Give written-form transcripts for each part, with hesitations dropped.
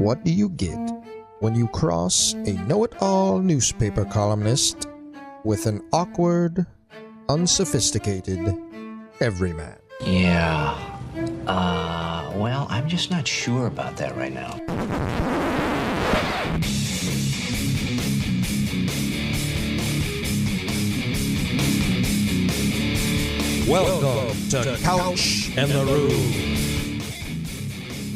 what do you get when you cross a know-it-all newspaper columnist with an awkward, unsophisticated everyman? Yeah. Well, I'm just not sure about that right now. Welcome to Couch and the Rube.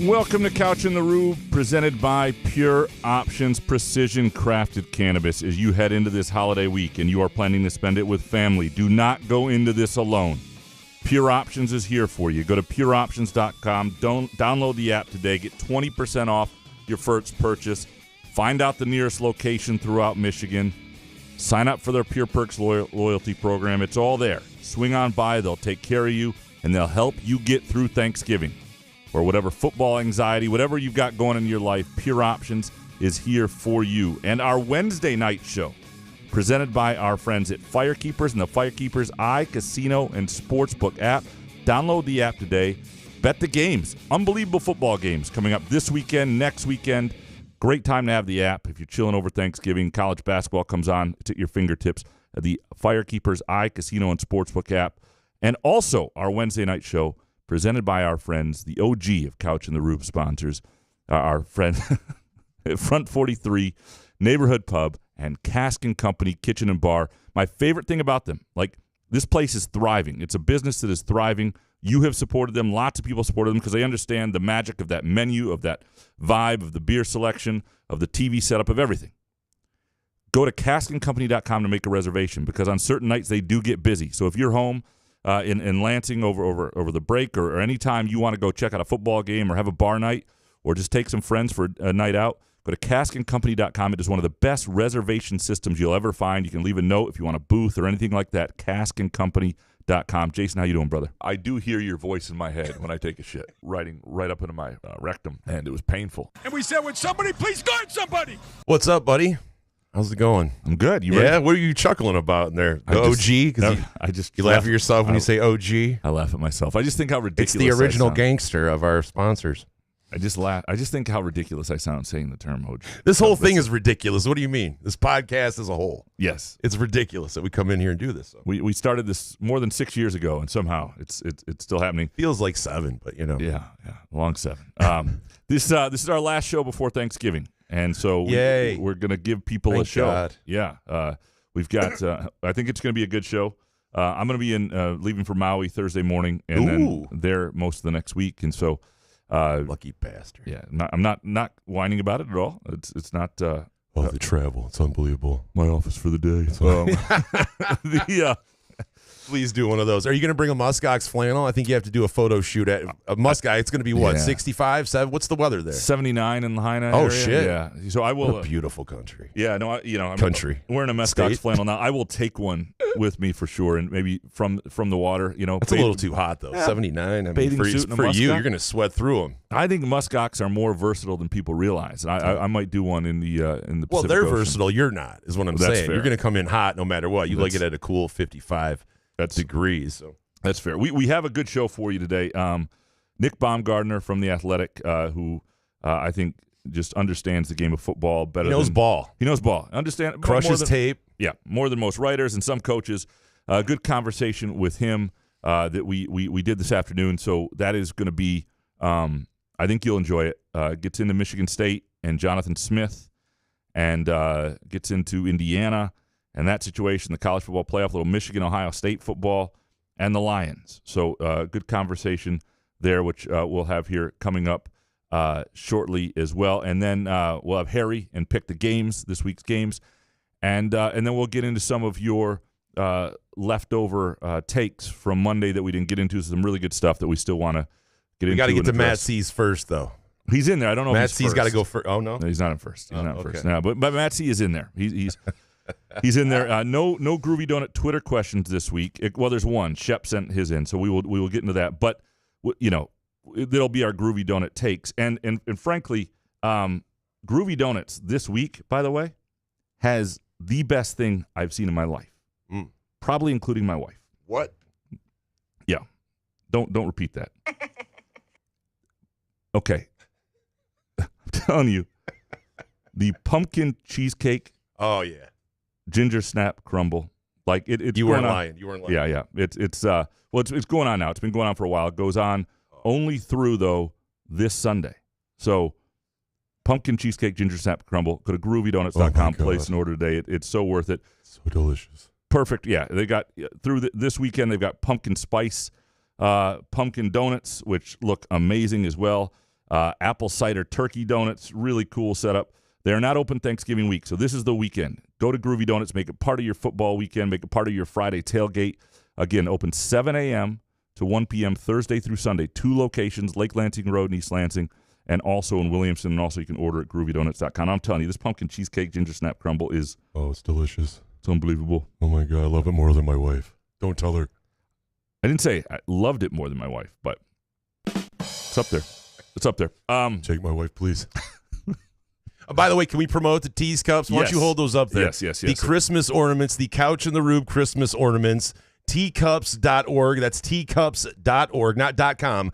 Welcome to Couch in the Rube, presented by Pure Options Precision Crafted Cannabis. As you head into this holiday week and you are planning to spend it with family, do not go into this alone. Pure Options is here for you. Go to pureoptions.com. Download the app today. Get 20% off your first purchase. Find out the nearest location throughout Michigan. Sign up for their Pure Perks loyalty program. It's all there. Swing on by. They'll take care of you, and they'll help you get through Thanksgiving. Or whatever football anxiety, whatever you've got going in your life, Pure Options is here for you. And our Wednesday night show, presented by our friends at Firekeepers and the Firekeepers iCasino and Sportsbook app. Download the app today. Bet the games. Unbelievable football games coming up this weekend, next weekend. Great time to have the app. If you're chilling over Thanksgiving, college basketball comes on. It's at your fingertips. The Firekeepers iCasino and Sportsbook app. And also our Wednesday night show, presented by our friends, the OG of Couch and the Rube sponsors, our friend Front 43 Neighborhood Pub and Cask & Company Kitchen and Bar. My favorite thing about them, like, this place is thriving. It's a business that is thriving. You have supported them. Lots of people supported them because they understand the magic of that menu, of that vibe, of the beer selection, of the TV setup, of everything. Go to caskandcompany.com to make a reservation because on certain nights they do get busy. So if you're home in Lansing over the break or any time you want to go check out a football game or have a bar night or just take some friends for a night out, go to caskandcompany.com. It is one of the best reservation systems you'll ever find. You can leave a note if you want a booth or anything like that. Caskandcompany.com. Jason, how you doing, brother? I do hear your voice in my head when I take a shit, riding right up into my rectum, and it was painful. And we said, would somebody please guard somebody? What's up, buddy? How's it going? I'm good. You ready? Yeah, what are you chuckling about in there? The OG? Because you laugh at yourself when you say OG? I laugh at myself. I just think how ridiculous. It's the original gangster of our sponsors. I just laugh. I just think how ridiculous I sound saying the term OG. This whole thing is ridiculous. What do you mean? This podcast as a whole. Yes. It's ridiculous that we come in here and do this. So. We started this more than 6 years ago, and somehow it's still happening. Feels like 7, but you know. Yeah, long 7. This is our last show before Thanksgiving. And so we're going to give people a show. God. Yeah. We've got, I think it's going to be a good show. I'm going to be leaving for Maui Thursday morning and then there most of the next week. And so. Lucky bastard. Yeah. I'm not whining about it at all. It's not. The travel. It's unbelievable. My office for the day. Please do one of those. Are you going to bring a muskox flannel? I think you have to do a photo shoot at a muskox. It's going to be what, 65, 7? What's the weather there? 79 in Lahaina. Oh, area. shit. Yeah. So I will. What a beautiful country. Yeah. No. I'm country. Wearing a muskox flannel now. I will take one with me for sure, and maybe from the water. It's a little too hot though. 79. I mean, bathing suit for you, you're going to sweat through them. I think muskox are more versatile than people realize. And I might do one in the Pacific Well, they're Ocean. versatile. You're not. Is what I'm saying. Fair. You're going to come in hot no matter what. You like it at a cool 55. Degrees. So that's fair. We have a good show for you today. Nick Baumgardner from The Athletic, who I think just understands the game of football better. He knows ball. He knows ball. Crushes tape. Yeah, more than most writers and some coaches. Good conversation with him that we did this afternoon. So that is going to be, I think you'll enjoy it. Gets into Michigan State and Jonathan Smith and gets into Indiana. And that situation, the college football playoff, little Michigan, Ohio State football, and the Lions. So good conversation there, which we'll have here coming up shortly as well. And then we'll have Harry and pick the games, this week's games. And then we'll get into some of your leftover takes from Monday that we didn't get into. Some really good stuff that we still want to get into. We got to get to address. Matt C's first, though. He's in there. I don't know Matt if he's C's got to go first. Oh, no? No, he's not in first. He's not in okay. first. No, but Matt C is in there. He's He's in there. No Groovy Donut Twitter questions this week. There's one. Shep sent his in, so we will get into that. But there'll be our Groovy Donut takes. And frankly, Groovy Donuts this week, by the way, has the best thing I've seen in my life. Probably including my wife. What? Yeah. Don't repeat that. Okay. telling you, the pumpkin cheesecake. Oh yeah, ginger snap crumble. Like it's you weren't on. lying. You weren't lying. Yeah. It's going on now. It's been going on for a while. It goes on only through though this Sunday. So pumpkin cheesecake ginger snap crumble. Go to groovydonuts.com. Place an order today. It's so worth it. So delicious. Perfect. Yeah, they got through this weekend. They've got pumpkin spice, pumpkin donuts, which look amazing as well. Apple cider turkey donuts, really cool setup. They are not open Thanksgiving week, so this is the weekend. Go to Groovy Donuts, make it part of your football weekend, make it part of your Friday tailgate. Again, open 7 a.m. to 1 p.m. Thursday through Sunday. 2 locations, Lake Lansing Road in East Lansing, and also in Williamson. And also you can order at groovydonuts.com. I'm telling you, this pumpkin cheesecake ginger snap crumble is... Oh, it's delicious. It's unbelievable. Oh, my God. I love it more than my wife. Don't tell her. I didn't say I loved it more than my wife, but it's up there. It's up there. Take my wife, please. By the way, can we promote the Tease Cups? Why don't you hold those up there? Yes. The Christmas ornaments, the Couch in the Rube Christmas ornaments, teacups.org. That's teacups.org, not .com,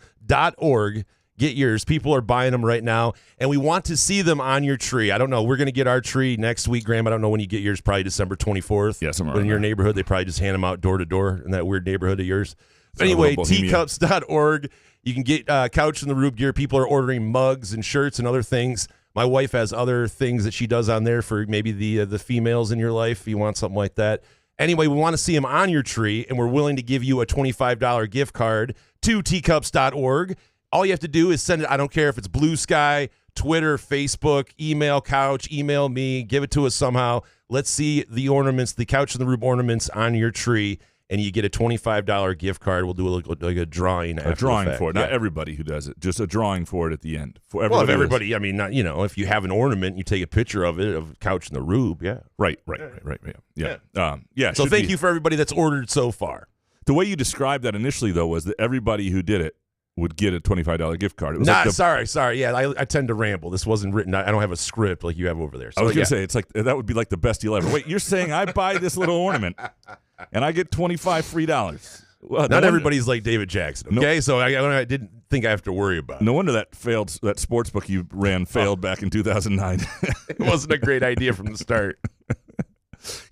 .org. Get yours. People are buying them right now, and we want to see them on your tree. I don't know. We're going to get our tree next week, Graham. I don't know when you get yours, probably December 24th. Yes, But in your neighborhood, they probably just hand them out door to door in that weird neighborhood of yours. But anyway, teacups.org. You can get Couch in the Rube gear. People are ordering mugs and shirts and other things. My wife has other things that she does on there for maybe the females in your life if you want something like that. Anyway, we want to see them on your tree, and we're willing to give you a $25 gift card to teacups.org. All you have to do is send it. I don't care if it's Blue Sky, Twitter, Facebook, email Couch, email me, give it to us somehow. Let's see the ornaments, the Couch in the Rube ornaments on your tree, and you get a $25 gift card. We'll do like a drawing. A drawing for it. Not everybody who does it. Just a drawing for it at the end. For well, if everybody, I mean, not, if you have an ornament, you take a picture of it, of Couch in the Rube. Yeah. Right. Yeah. So thank you for everybody that's ordered so far. The way you described that initially, though, was that everybody who did it would get a $25 gift card. It was sorry. Yeah, I tend to ramble. This wasn't written. I don't have a script like you have over there. So, I was going to say, it's like that would be like the best deal ever. Wait, you're saying I buy this little ornament and I get $25 free? Well, not everybody's like David Jackson, okay? So I didn't think I have to worry about it. No wonder that sports book you ran failed back in 2009. It wasn't a great idea from the start.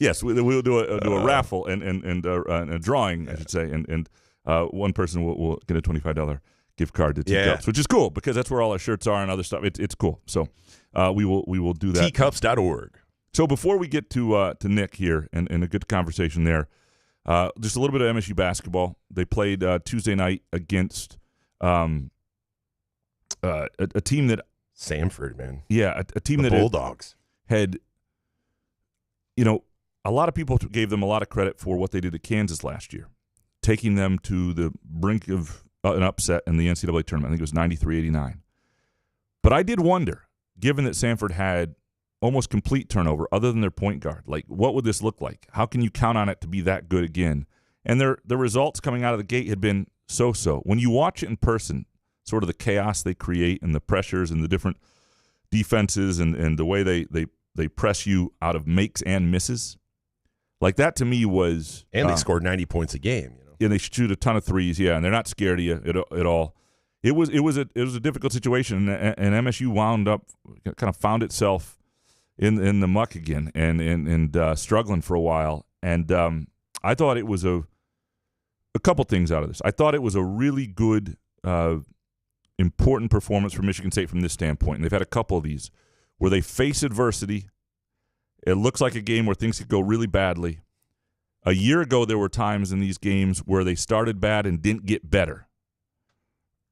Yes, we'll do a raffle and a drawing, I should say, and one person will get a $25 gift card to Teacups, which is cool because that's where all our shirts are and other stuff. It's cool. So we will do that. Teacups.org. So before we get to Nick here and a good conversation there, just a little bit of MSU basketball. They played Tuesday night against a team that Samford, man. Yeah, a team the that Bulldogs had a lot of people gave them a lot of credit for what they did at Kansas last year, taking them to the brink of an upset in the NCAA tournament. I think it was 93-89. But I did wonder, given that Samford had almost complete turnover other than their point guard, like what would this look like? How can you count on it to be that good again? And the results coming out of the gate had been so-so. When you watch it in person, sort of the chaos they create and the pressures and the different defenses and the way they press you out of makes and misses, like that to me was... And they scored 90 points a game. And they shoot a ton of threes, and they're not scared of you at all. It was a difficult situation, and MSU wound up kind of found itself in the muck again and struggling for a while. And I thought it was a couple things out of this. I thought it was a really good, important performance for Michigan State from this standpoint. And they've had a couple of these where they face adversity. It looks like a game where things could go really badly. A year ago, there were times in these games where they started bad and didn't get better,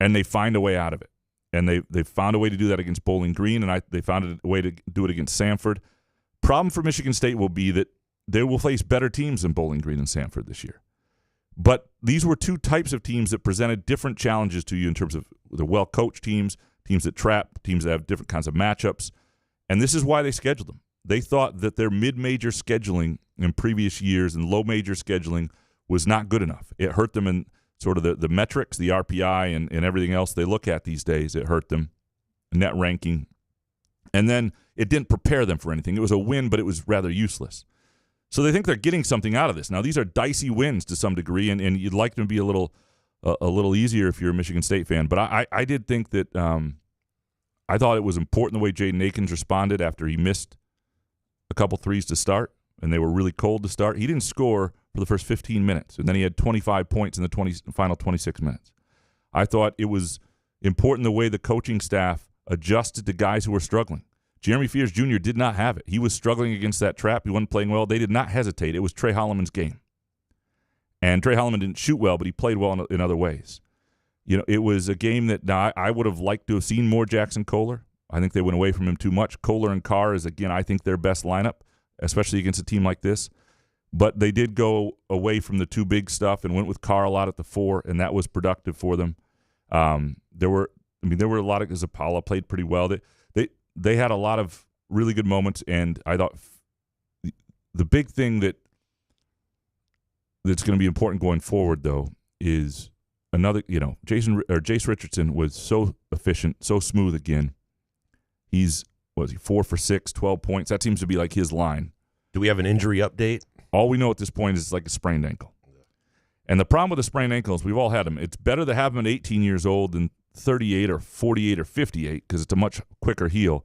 and they find a way out of it. And they found a way to do that against Bowling Green, and they found a way to do it against Samford. Problem for Michigan State will be that they will face better teams than Bowling Green and Samford this year. But these were two types of teams that presented different challenges to you in terms of the well-coached teams that trap, teams that have different kinds of matchups, and this is why they scheduled them. They thought that their mid-major scheduling in previous years and low-major scheduling was not good enough. It hurt them in sort of the metrics, the RPI, and everything else they look at these days. It hurt them, net ranking. And then it didn't prepare them for anything. It was a win, but it was rather useless. So they think they're getting something out of this. Now, these are dicey wins to some degree, and you'd like them to be a little easier if you're a Michigan State fan. But I did think that I thought it was important the way Jaden Akins responded after he missed a couple threes to start, and they were really cold to start. He didn't score for the first 15 minutes, and then he had 25 points in the final 26 minutes. I thought it was important the way the coaching staff adjusted to guys who were struggling. Jeremy Fears Jr. did not have it. He was struggling against that trap. He wasn't playing well. They did not hesitate. It was Trey Holloman's game. And Trey Holloman didn't shoot well, but he played well in other ways. You know, it was a game that I would have liked to have seen more Jackson Kohler. I think they went away from him too much. Kohler and Carr is, again, I think their best lineup, especially against a team like this. But they did go away from the two big stuff and went with Carr a lot at the 4, and that was productive for them. There were a lot of, Zapala played pretty well. They had a lot of really good moments, and I thought the big thing that's going to be important going forward, though, is another, Jace Richardson was so efficient, so smooth again. He's 4 for 6, 12 points. That seems to be like his line. Do we have an injury update? All we know at this point is it's like a sprained ankle. And the problem with a sprained ankle is we've all had them. It's better to have them at 18 years old than 38 or 48 or 58 because it's a much quicker heal.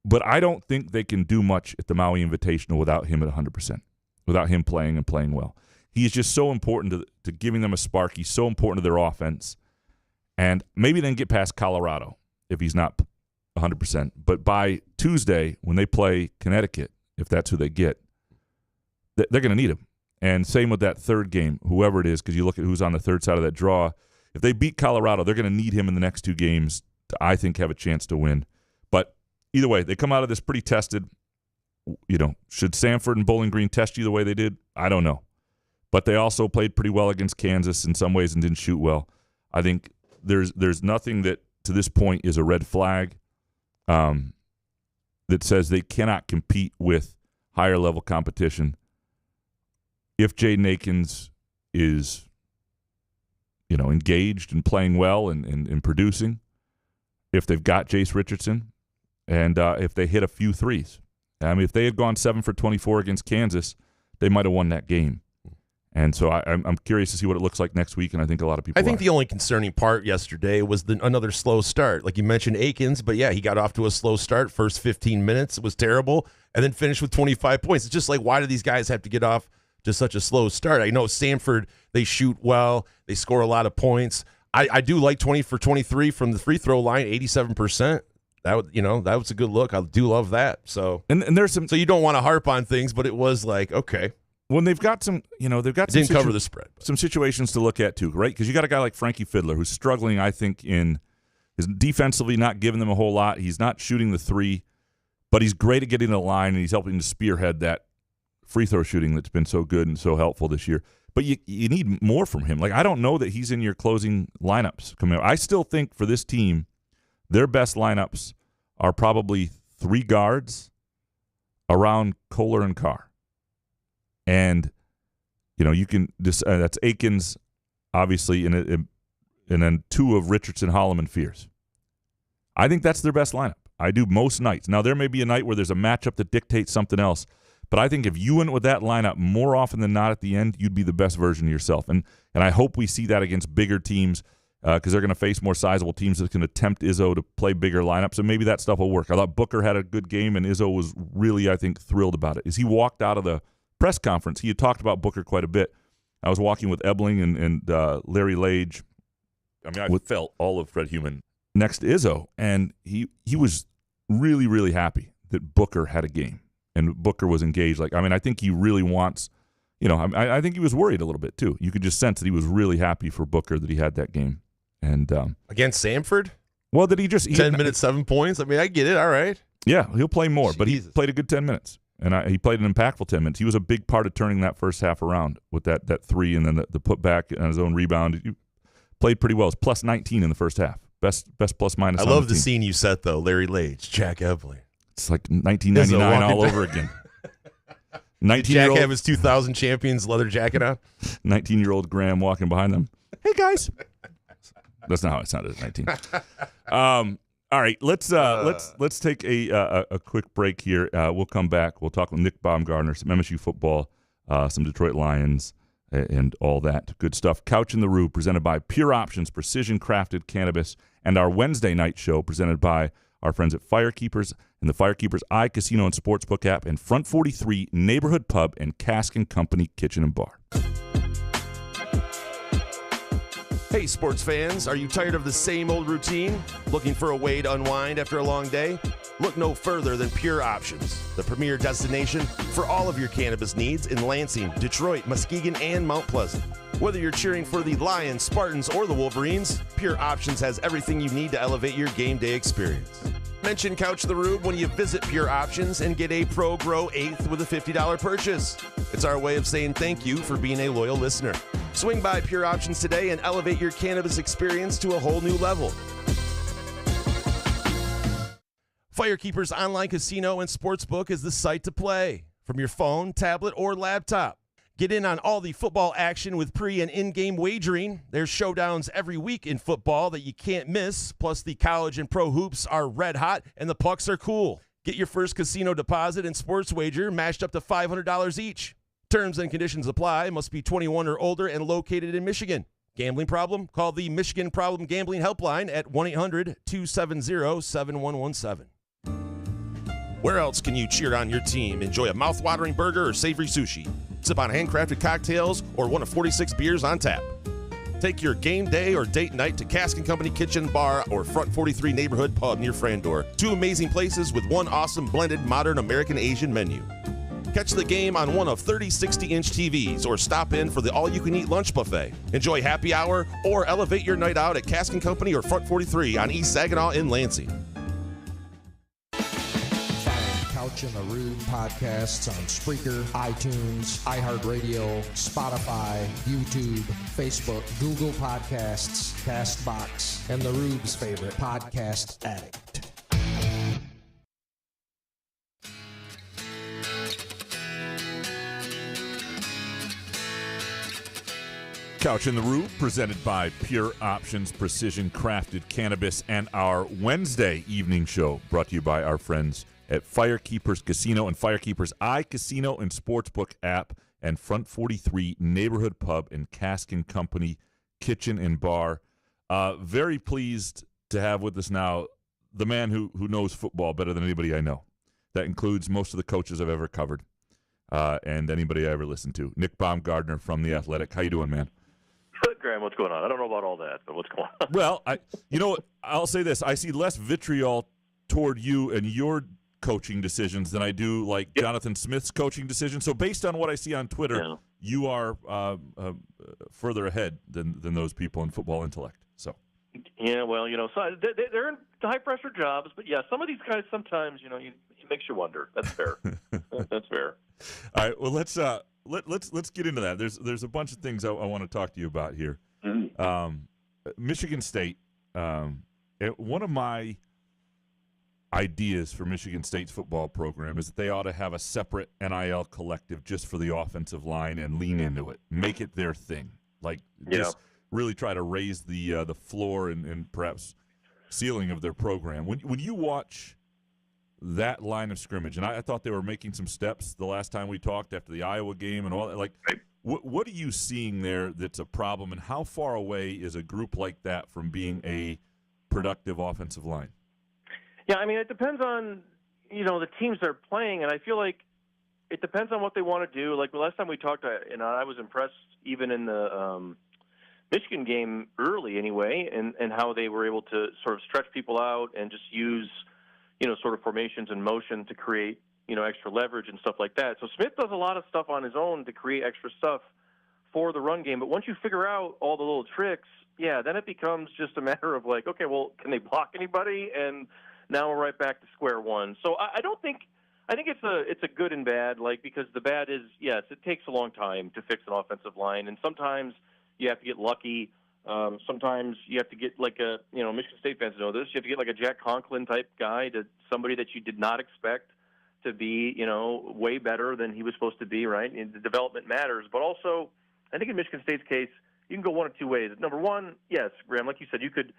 But I don't think they can do much at the Maui Invitational without him at 100%, without him playing and playing well. He is just so important to giving them a spark. He's so important to their offense. And maybe then get past Colorado if he's not 100%. But by Tuesday, when they play Connecticut, if that's who they get, they're going to need him. And same with that third game, whoever it is, because you look at who's on the third side of that draw. If they beat Colorado, they're going to need him in the next 2 games to, I think, have a chance to win. But either way, they come out of this pretty tested. Should Samford and Bowling Green test you the way they did? I don't know. But they also played pretty well against Kansas in some ways and didn't shoot well. I think there's nothing that to this point is a red flag that says they cannot compete with higher level competition. If Jaden Akins is, engaged and playing well and producing, if they've got Jace Richardson, and if they hit a few threes. I mean, if they had gone 7 for 24 against Kansas, they might have won that game. And so I'm curious to see what it looks like next week, and I think a lot of people the only concerning part yesterday was another slow start. Like you mentioned Akins, but yeah, he got off to a slow start. First 15 minutes, it was terrible, and then finished with 25 points. It's just like, why do these guys have to get off to such a slow start? I know Samford, they shoot well, they score a lot of points. I do like 20 for 23 from the free throw line, 87%. That was a good look. I do love that. So and there's some. So you don't want to harp on things, but it was like, okay. When they've got some, didn't cover the spread. Some situations to look at too, right? Because you got a guy like Frankie Fiddler who's struggling, I think, in his defensively, not giving them a whole lot. He's not shooting the 3, but he's great at getting to the line, and he's helping to spearhead that free throw shooting that's been so good and so helpful this year. But you need more from him. Like, I don't know that he's in your closing lineups coming up. I still think for this team, their best lineups are probably 3 guards around Kohler and Carr. And, you can that's Akins, obviously, and then 2 of Richardson, Holloman, Fears. I think that's their best lineup. I do most nights. Now, there may be a night where there's a matchup that dictates something else, but I think if you went with that lineup more often than not at the end, you'd be the best version of yourself. And I hope we see that against bigger teams because they're going to face more sizable teams that can tempt Izzo to play bigger lineups, and maybe that stuff will work. I thought Booker had a good game, and Izzo was really, I think, thrilled about it. As he walked out of the press conference, he had talked about Booker quite a bit. I was walking with Ebling and Larry Lage. I mean, I felt all of Fred Human next to Izzo, and he was really, really happy that Booker had a game and Booker was engaged. I think he really wants, I think he was worried a little bit too. You could just sense that he was really happy for Booker that he had that game. And against Samford? Well, that he 10 minutes, 7 points. I mean, I get it. All right. Yeah, he'll play more, Jesus. But he played a good 10 minutes. And he played an impactful 10 minutes. He was a big part of turning that first half around with that 3 and then the putback and his own rebound. He played pretty well. It was plus 19 in the first half. Best plus minus. I love the scene you set, though. Larry Lage, Jack Ebling. It's like 1999 all over again. 19-year-old Jack have his 2000 champions leather jacket on. 19-year-old Graham walking behind them. Hey, guys. That's not how it sounded at 19. All right, let's take a quick break here. We'll come back. We'll talk with Nick Baumgardner, some MSU football, some Detroit Lions, and all that good stuff. Couch in the Rue, presented by Pure Options, precision crafted cannabis, and our Wednesday night show presented by our friends at Firekeepers and the Firekeepers iCasino and Sportsbook app, and Front 43 Neighborhood Pub and Cask & Company Kitchen and Bar. Hey, sports fans, are you tired of the same old routine? Looking for a way to unwind after a long day? Look no further than Pure Options, the premier destination for all of your cannabis needs in Lansing, Detroit, Muskegon, and Mount Pleasant. Whether you're cheering for the Lions, Spartans, or the Wolverines, Pure Options has everything you need to elevate your game day experience. Mention Couch the Rube when you visit Pure Options and get a Pro Grow eighth with a $50 purchase. It's our way of saying thank you for being a loyal listener. Swing by Pure Options today and elevate your cannabis experience to a whole new level. Firekeepers Online Casino and Sportsbook is the site to play from your phone, tablet, or laptop. Get in on all the football action with pre- and in-game wagering. There's showdowns every week in football that you can't miss. Plus, the college and pro hoops are red hot, and the pucks are cool. Get your first casino deposit and sports wager matched up to $500 each. Terms and conditions apply. Must be 21 or older and located in Michigan. Gambling problem? Call the Michigan Problem Gambling Helpline at 1-800-270-7117. Where else can you cheer on your team, enjoy a mouth-watering burger or savory sushi, sip on handcrafted cocktails, or one of 46 beers on tap? Take your game day or date night to Cask & Company Kitchen Bar or Front 43 Neighborhood Pub near Frandor. Two amazing places with one awesome blended modern American Asian menu. Catch the game on one of 30 60-inch TVs or stop in for the all-you-can-eat lunch buffet. Enjoy happy hour or elevate your night out at Cask & Company or Front 43 on East Saginaw in Lansing. Couch in the Rube podcasts on Spreaker, iTunes, iHeartRadio, Spotify, YouTube, Facebook, Google Podcasts, CastBox, and the Rube's favorite podcast addict. Couch in the Rube, presented by Pure Options Precision Crafted Cannabis, and our Wednesday evening show brought to you by our friends at Firekeepers Casino and Firekeepers iCasino and Sportsbook app, and Front 43 Neighborhood Pub and Cask & Company Kitchen and Bar. Very pleased to have with us now the man who knows football better than anybody I know. That includes most of the coaches I've ever covered and anybody I ever listened to. Nick Baumgardner from The Athletic. How you doing, man? Good, Graham. What's going on? I don't know about all that, but what's going on? Well, I'll say this. I see less vitriol toward you and your coaching decisions than I do like Jonathan Smith's coaching decisions. So based on what I see on Twitter, you are further ahead than those people in football intellect. So yeah, well, so they're in high-pressure jobs, but yeah, some of these guys sometimes, it makes you wonder. That's fair. That's fair. All right, well, let's get into that. There's a bunch of things I want to talk to you about here. Mm-hmm. Michigan State. One of my ideas for Michigan State's football program is that they ought to have a separate NIL collective just for the offensive line and lean into it, make it their thing. Just really try to raise the floor and perhaps ceiling of their program. When you watch that line of scrimmage, and I thought they were making some steps the last time we talked after the Iowa game and all that. What are you seeing there that's a problem, and how far away is a group like that from being a productive offensive line? Yeah, I mean, it depends on, the teams they're playing, and I feel like it depends on what they want to do. Like the last time we talked, I was impressed even in the Michigan game early anyway, and how they were able to sort of stretch people out and just use, sort of formations and motion to create, extra leverage and stuff like that. So Smith does a lot of stuff on his own to create extra stuff for the run game. But once you figure out all the little tricks, then it becomes just a matter of like, okay, well, can they block anybody? And now we're right back to square one. So I think it's a good and bad, because the bad is, yes, it takes a long time to fix an offensive line. And sometimes you have to get lucky. Sometimes you have to get Michigan State fans know this. You have to get like a Jack Conklin type guy, to somebody that you did not expect to be, way better than he was supposed to be, right? And the development matters. But also, I think in Michigan State's case, you can go one of two ways. Number one, yes, Graham, like you said, you could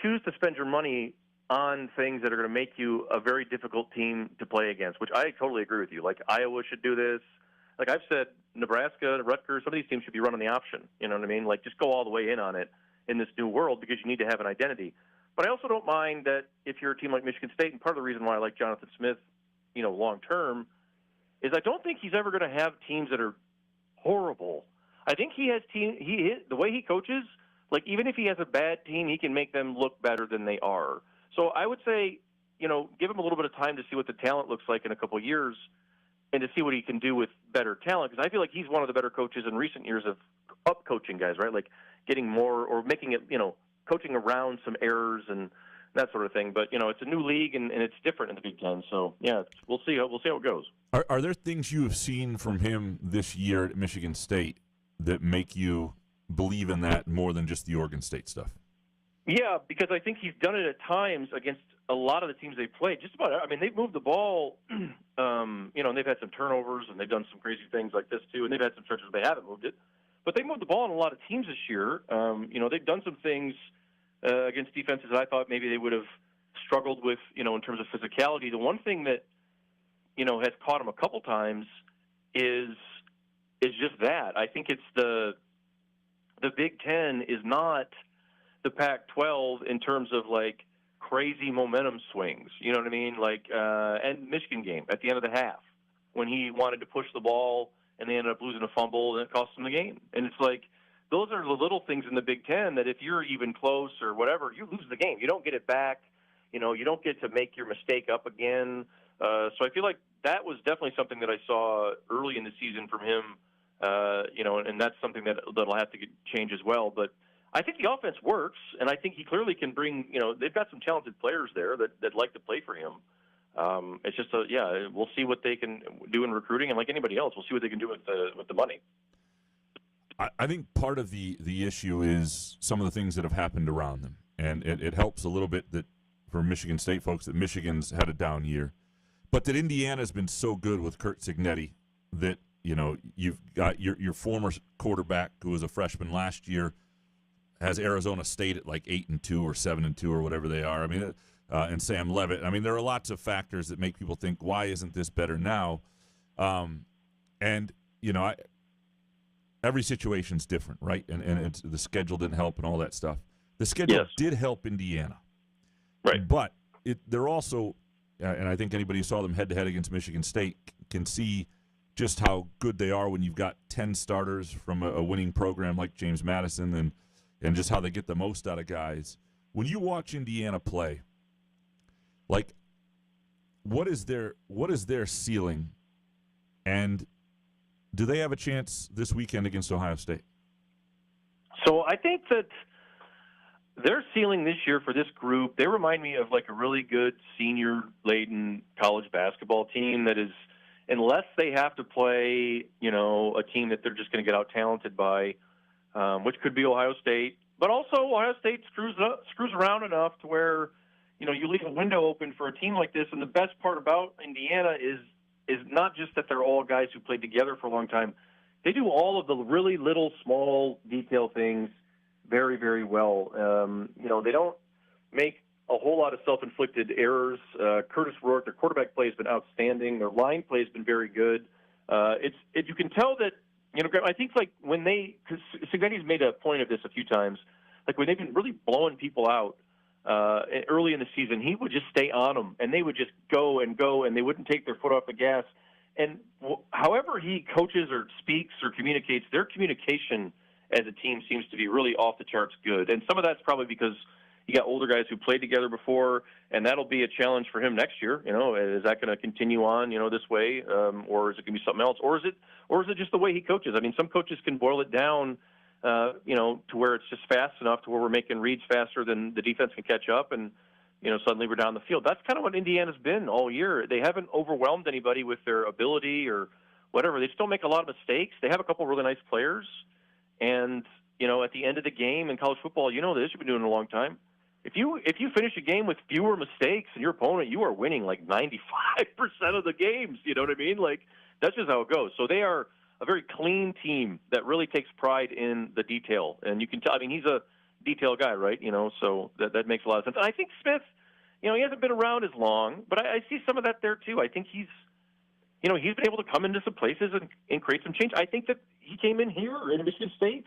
choose to spend your money on things that are going to make you a very difficult team to play against, which I totally agree with you. Like Iowa should do this. Like I've said, Nebraska, Rutgers, some of these teams should be running the option. You know what I mean? Like just go all the way in on it in this new world because you need to have an identity. But I also don't mind that if you're a team like Michigan State, and part of the reason why I like Jonathan Smith, long term, is I don't think he's ever going to have teams that are horrible. I think he has the way he coaches, like even if he has a bad team, he can make them look better than they are. So I would say, give him a little bit of time to see what the talent looks like in a couple of years and to see what he can do with better talent. Because I feel like he's one of the better coaches in recent years of up coaching guys, right? Like getting more or making it, coaching around some errors and that sort of thing. But, it's a new league and it's different in the Big Ten. So, yeah, we'll see how it goes. Are there things you have seen from him this year at Michigan State that make you believe in that more than just the Oregon State stuff? Yeah, because I think he's done it at times against a lot of the teams they've played. Just about, they've moved the ball, and they've had some turnovers, and they've done some crazy things like this too, and they've had some stretches where they haven't moved it. But they moved the ball on a lot of teams this year. They've done some things against defenses that I thought maybe they would have struggled with, in terms of physicality. The one thing that, has caught him a couple times is just that. I think it's the Big Ten is not the Pac-12 in terms of like crazy momentum swings. You know what I mean? Like and Michigan game at the end of the half when he wanted to push the ball and they ended up losing a fumble and it cost them the game. And it's like those are the little things in the Big Ten that if you're even close or whatever, you lose the game. You don't get it back. You don't get to make your mistake up again. So I feel like that was definitely something that I saw early in the season from him. And that's something that'll have to change as well. But I think the offense works, and I think he clearly can bring. They've got some talented players there that like to play for him. It's just we'll see what they can do in recruiting, and like anybody else, we'll see what they can do with the money. I think part of the issue is some of the things that have happened around them, and it helps a little bit that for Michigan State folks that Michigan's had a down year, but that Indiana's been so good with Curt Cignetti that you've got your former quarterback who was a freshman last year has Arizona State at like 8-2 or 7-2 or whatever they are. And Sam Leavitt. There are lots of factors that make people think, why isn't this better now? Every situation's different, right? And the schedule didn't help and all that stuff. The schedule did help Indiana, right? But they're also, and I think anybody who saw them head to head against Michigan State can see just how good they are when you've got 10 starters from a winning program like James Madison and just how they get the most out of guys. When you watch Indiana play, like, what is their ceiling, and do they have a chance this weekend against Ohio State? So I think that their ceiling this year for this group, they remind me of like a really good senior-laden college basketball team that is, unless they have to play, a team that they're just going to get out-talented by, which could be Ohio State. But also Ohio State screws around enough to where, you leave a window open for a team like this. And the best part about Indiana is not just that they're all guys who played together for a long time. They do all of the really little, small detail things very, very well. They don't make a whole lot of self-inflicted errors. Curtis Rourke, their quarterback play has been outstanding. Their line play has been very good. You can tell that, I think like when because Cignetti's made a point of this a few times, like when they've been really blowing people out early in the season, he would just stay on them, and they would just go, and they wouldn't take their foot off the gas. And however he coaches or speaks or communicates, their communication as a team seems to be really off the charts good. And some of that's probably because you got older guys who played together before, and that'll be a challenge for him next year. Is that going to continue on, this way, or is it going to be something else, or is it just the way he coaches? Some coaches can boil it down, to where it's just fast enough to where we're making reads faster than the defense can catch up, and suddenly we're down the field. That's kind of what Indiana's been all year. They haven't overwhelmed anybody with their ability or whatever. They still make a lot of mistakes. They have a couple really nice players, and at the end of the game in college football, this you've been doing it a long time. If you finish a game with fewer mistakes than your opponent, you are winning like 95% of the games. You know what I mean? Like, that's just how it goes. So they are a very clean team that really takes pride in the detail. And you can tell, he's a detail guy, right? So that makes a lot of sense. And I think Smith, he hasn't been around as long, but I see some of that there too. I think he's been able to come into some places and create some change. I think that he came in here in Michigan State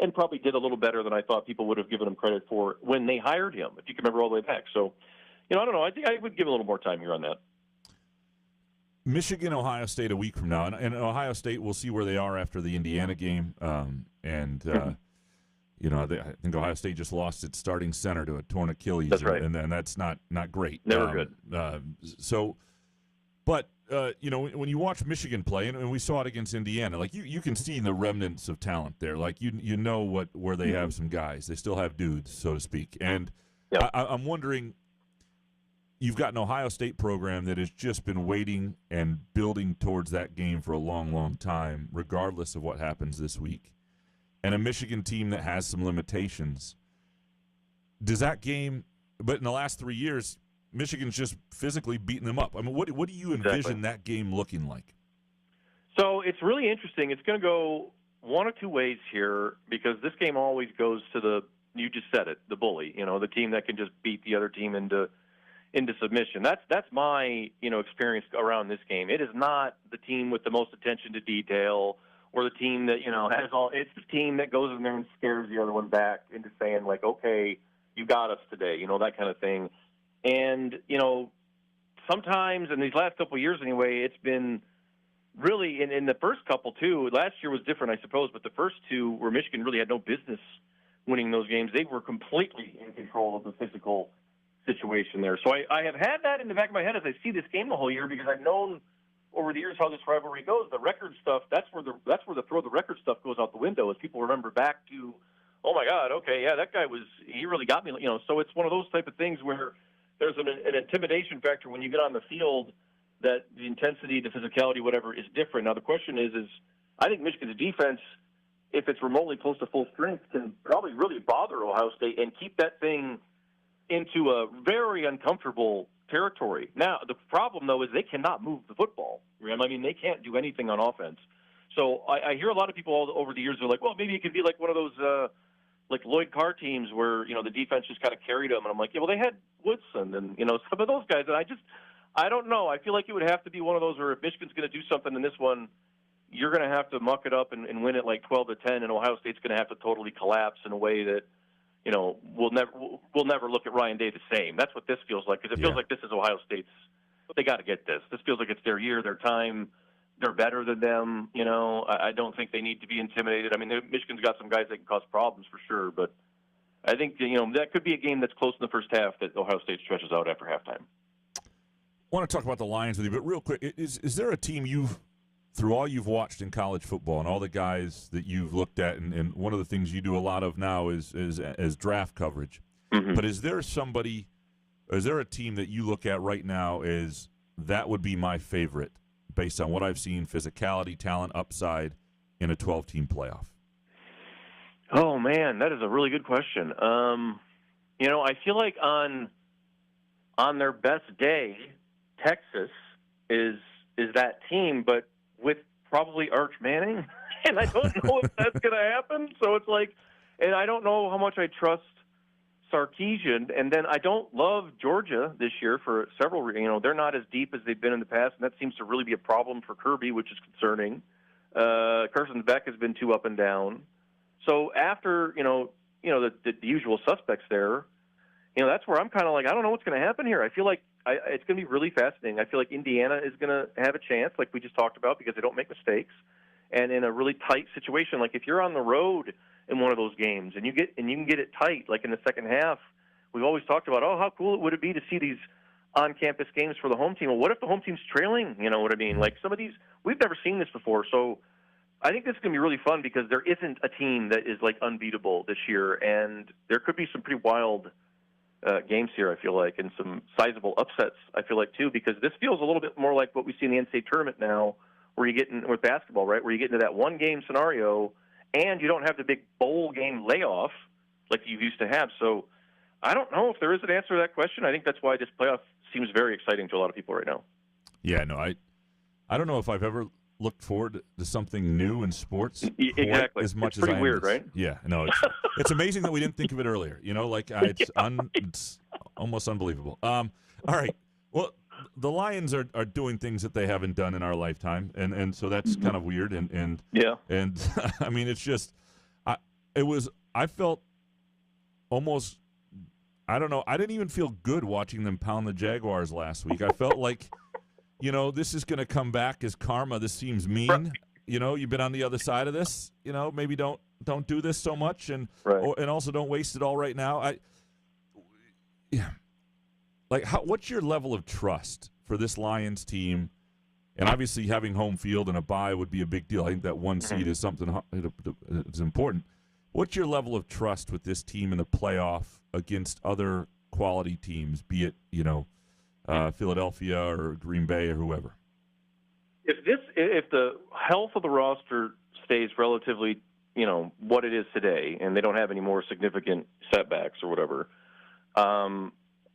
and probably did a little better than I thought people would have given him credit for when they hired him, if you can remember all the way back. So, I don't know. I think I would give a little more time here on that. Michigan, Ohio State a week from now, and Ohio State, we'll see where they are after the Indiana game. I think Ohio State just lost its starting center to a torn Achilles. That's right. And that's not great. Never good. When you watch Michigan play, and we saw it against Indiana, like you can see the remnants of talent there. Like you know where they have some guys. They still have dudes, so to speak. And yep. I'm wondering, you've got an Ohio State program that has just been waiting and building towards that game for a long, long time, regardless of what happens this week, and a Michigan team that has some limitations. Does that game, but in the last 3 years, Michigan's just physically beating them up. I mean, what do you envision that game looking like? So it's really interesting. It's going to go one of two ways here, because this game always goes to you just said it, the bully, the team that can just beat the other team into submission. That's my, experience around this game. It is not the team with the most attention to detail, or the team that, has all. It's the team that goes in there and scares the other one back into saying, like, okay, you got us today, that kind of thing. And, sometimes in these last couple of years anyway, it's been really, in the first couple too, last year was different, I suppose, but the first two where Michigan really had no business winning those games, they were completely in control of the physical situation there. So I have had that in the back of my head as I see this game the whole year, because I've known over the years how this rivalry goes. The record stuff, that's where the throw the record stuff goes out the window, as people remember back to, oh my God, okay, yeah, that guy he really got me, So it's one of those type of things where there's an intimidation factor when you get on the field, that the intensity, the physicality, whatever, is different. Now the question is I think Michigan's defense, if it's remotely close to full strength, can probably really bother Ohio State and keep that thing into a very uncomfortable territory. Now, the problem, though, is they cannot move the football. I mean, they can't do anything on offense. So I hear a lot of people all over the years are like, well, maybe it could be like one of those like Lloyd Carr teams where, the defense just kind of carried them. And I'm like, yeah, well, they had Woodson and, some of those guys. And I don't know. I feel like it would have to be one of those where if Michigan's going to do something in this one, you're going to have to muck it up and win it like 12-10, and Ohio State's going to have to totally collapse in a way that, we'll never look at Ryan Day the same. That's what this feels like, because it feels like this is Ohio State's. They got to get this. This feels like it's their year, their time. They're better than them. I don't think they need to be intimidated. I mean, Michigan's got some guys that can cause problems for sure, but I think that could be a game that's close in the first half that Ohio State stretches out after halftime. I want to talk about the Lions with you, but real quick, is there a team through all you've watched in college football and all the guys that you've looked at, and one of the things you do a lot of now is draft coverage. Mm-hmm. But is there a team that you look at right now as that would be my favorite based on what I've seen, physicality, talent, upside in a 12-team playoff? Oh, man, that is a really good question. I feel like on their best day, Texas is that team, but with probably Arch Manning, and I don't know if that's going to happen. So it's like, and I don't know how much I trust Sarkisian, and then I don't love Georgia this year for several reasons. They're not as deep as they've been in the past, and that seems to really be a problem for Kirby, which is concerning. Carson Beck has been too up and down. So after, the usual suspects there, that's where I'm kind of like, I don't know what's going to happen here. I feel like it's going to be really fascinating. I feel like Indiana is going to have a chance, like we just talked about, because they don't make mistakes. And in a really tight situation, like if you're on the road in one of those games and you can get it tight, like in the second half, we've always talked about, how cool would it be to see these on-campus games for the home team? Well, what if the home team's trailing? You know what I mean? Like some of these, we've never seen this before. So I think this is going to be really fun because there isn't a team that is like unbeatable this year, and there could be some pretty wild games here, I feel like, and some sizable upsets, I feel like, too, because this feels a little bit more like what we see in the NCAA tournament now, where you get in with basketball, right, where you get into that one-game scenario, and you don't have the big bowl game layoff like you used to have. So I don't know if there is an answer to that question. I think that's why this playoff seems very exciting to a lot of people right now. Yeah, no, I don't know if I've ever looked forward to something new in sports exactly as much it's pretty as I weird, right? Yeah, no, it's amazing that we didn't think of it earlier. It's almost unbelievable. All right, well, the Lions are doing things that they haven't done in our lifetime, and so that's kind of weird. And yeah, and I mean, it's just I felt almost, I don't know, I didn't even feel good watching them pound the Jaguars last week. I felt like, this is going to come back as karma. This seems mean. You've been on the other side of this. Maybe don't do this so much, and also don't waste it all right now. What's your level of trust for this Lions team? And obviously, having home field and a bye would be a big deal. I think that one seed is something that's important. What's your level of trust with this team in the playoff against other quality teams, be it Philadelphia or Green Bay or whoever? If the health of the roster stays relatively, what it is today, and they don't have any more significant setbacks or whatever,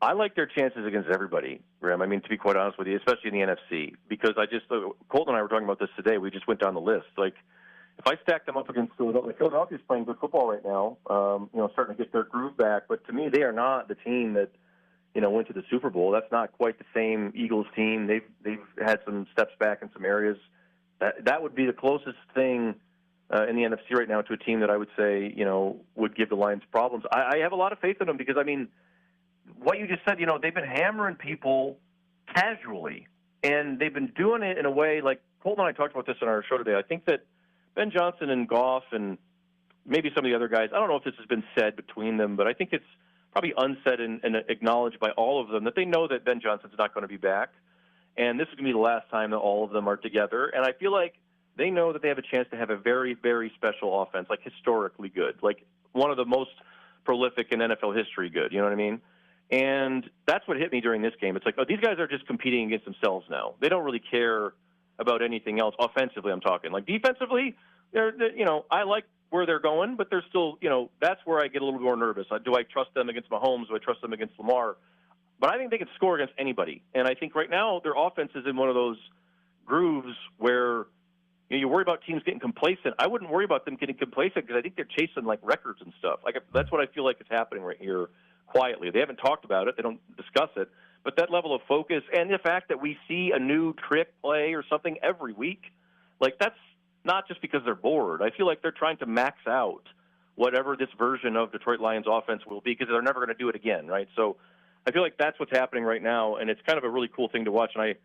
I like their chances against everybody, Graham. I mean, to be quite honest with you, especially in the NFC, because Colton and I were talking about this today. We just went down the list. Like, if I stack them up against Philadelphia's playing good football right now, starting to get their groove back. But to me, they are not the team that, went to the Super Bowl. That's not quite the same Eagles team. They've had some steps back in some areas. That would be the closest thing in the NFC right now to a team that I would say, would give the Lions problems. I have a lot of faith in them because, I mean, what you just said, they've been hammering people casually, and they've been doing it in a way like Colton and I talked about this on our show today. I think that Ben Johnson and Goff and maybe some of the other guys, I don't know if this has been said between them, but I think it's probably unsaid and acknowledged by all of them that they know that Ben Johnson's not going to be back, and this is going to be the last time that all of them are together. And I feel like they know that they have a chance to have a very, very special offense, like historically good, like one of the most prolific in NFL history good, you know what I mean? And that's what hit me during this game. It's like, these guys are just competing against themselves now. They don't really care about anything else. Offensively, I'm talking. Like, defensively, they're I like where they're going, but they're still, that's where I get a little more nervous. Do I trust them against Mahomes? Do I trust them against Lamar? But I think they can score against anybody. And I think right now their offense is in one of those grooves where you worry about teams getting complacent. I wouldn't worry about them getting complacent because I think they're chasing, like, records and stuff. Like, that's what I feel like is happening right here. Quietly. They haven't talked about it. They don't discuss it. But that level of focus and the fact that we see a new trick play or something every week, like, that's not just because they're bored. I feel like they're trying to max out whatever this version of Detroit Lions offense will be because they're never going to do it again, right? So I feel like that's what's happening right now, and it's kind of a really cool thing to watch. And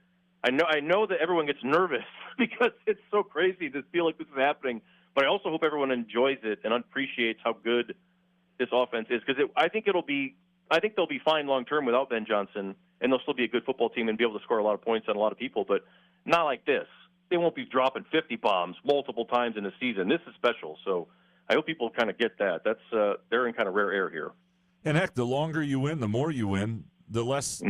I know that everyone gets nervous because it's so crazy to feel like this is happening, but I also hope everyone enjoys it and appreciates how good this offense is, because I think they'll be fine long term without Ben Johnson, and they'll still be a good football team and be able to score a lot of points on a lot of people, but not like this. They won't be dropping 50 bombs multiple times in a season. This is special, so I hope people kind of get that. That's they're in kind of rare air here. And heck, the longer you win, the more you win, the less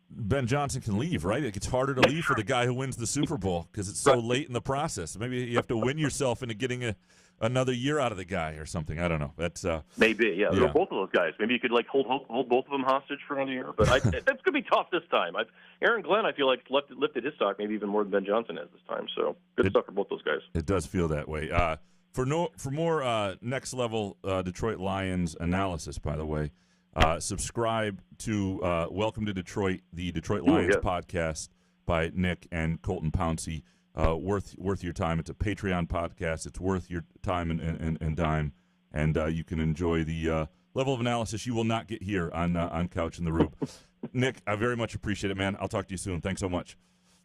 Ben Johnson can leave, right? It gets harder to leave for the guy who wins the Super Bowl because it's so late in the process. Maybe you have to win yourself into getting another year out of the guy or something. I don't know. That's maybe, yeah. Both of those guys. Maybe you could hold both of them hostage for another year. But that's going to be tough this time. Aaron Glenn, I feel like lifted his stock maybe even more than Ben Johnson has this time. So good stuff for both those guys. It does feel that way. For more next level Detroit Lions analysis, by the way, subscribe to Welcome to Detroit, the Detroit Lions podcast by Nick and Colton Pouncey. Worth your time. It's a Patreon podcast. It's worth your time and dime, and you can enjoy the level of analysis you will not get here on Couch in the Rube. Nick, I very much appreciate it, man. I'll talk to you soon. Thanks so much.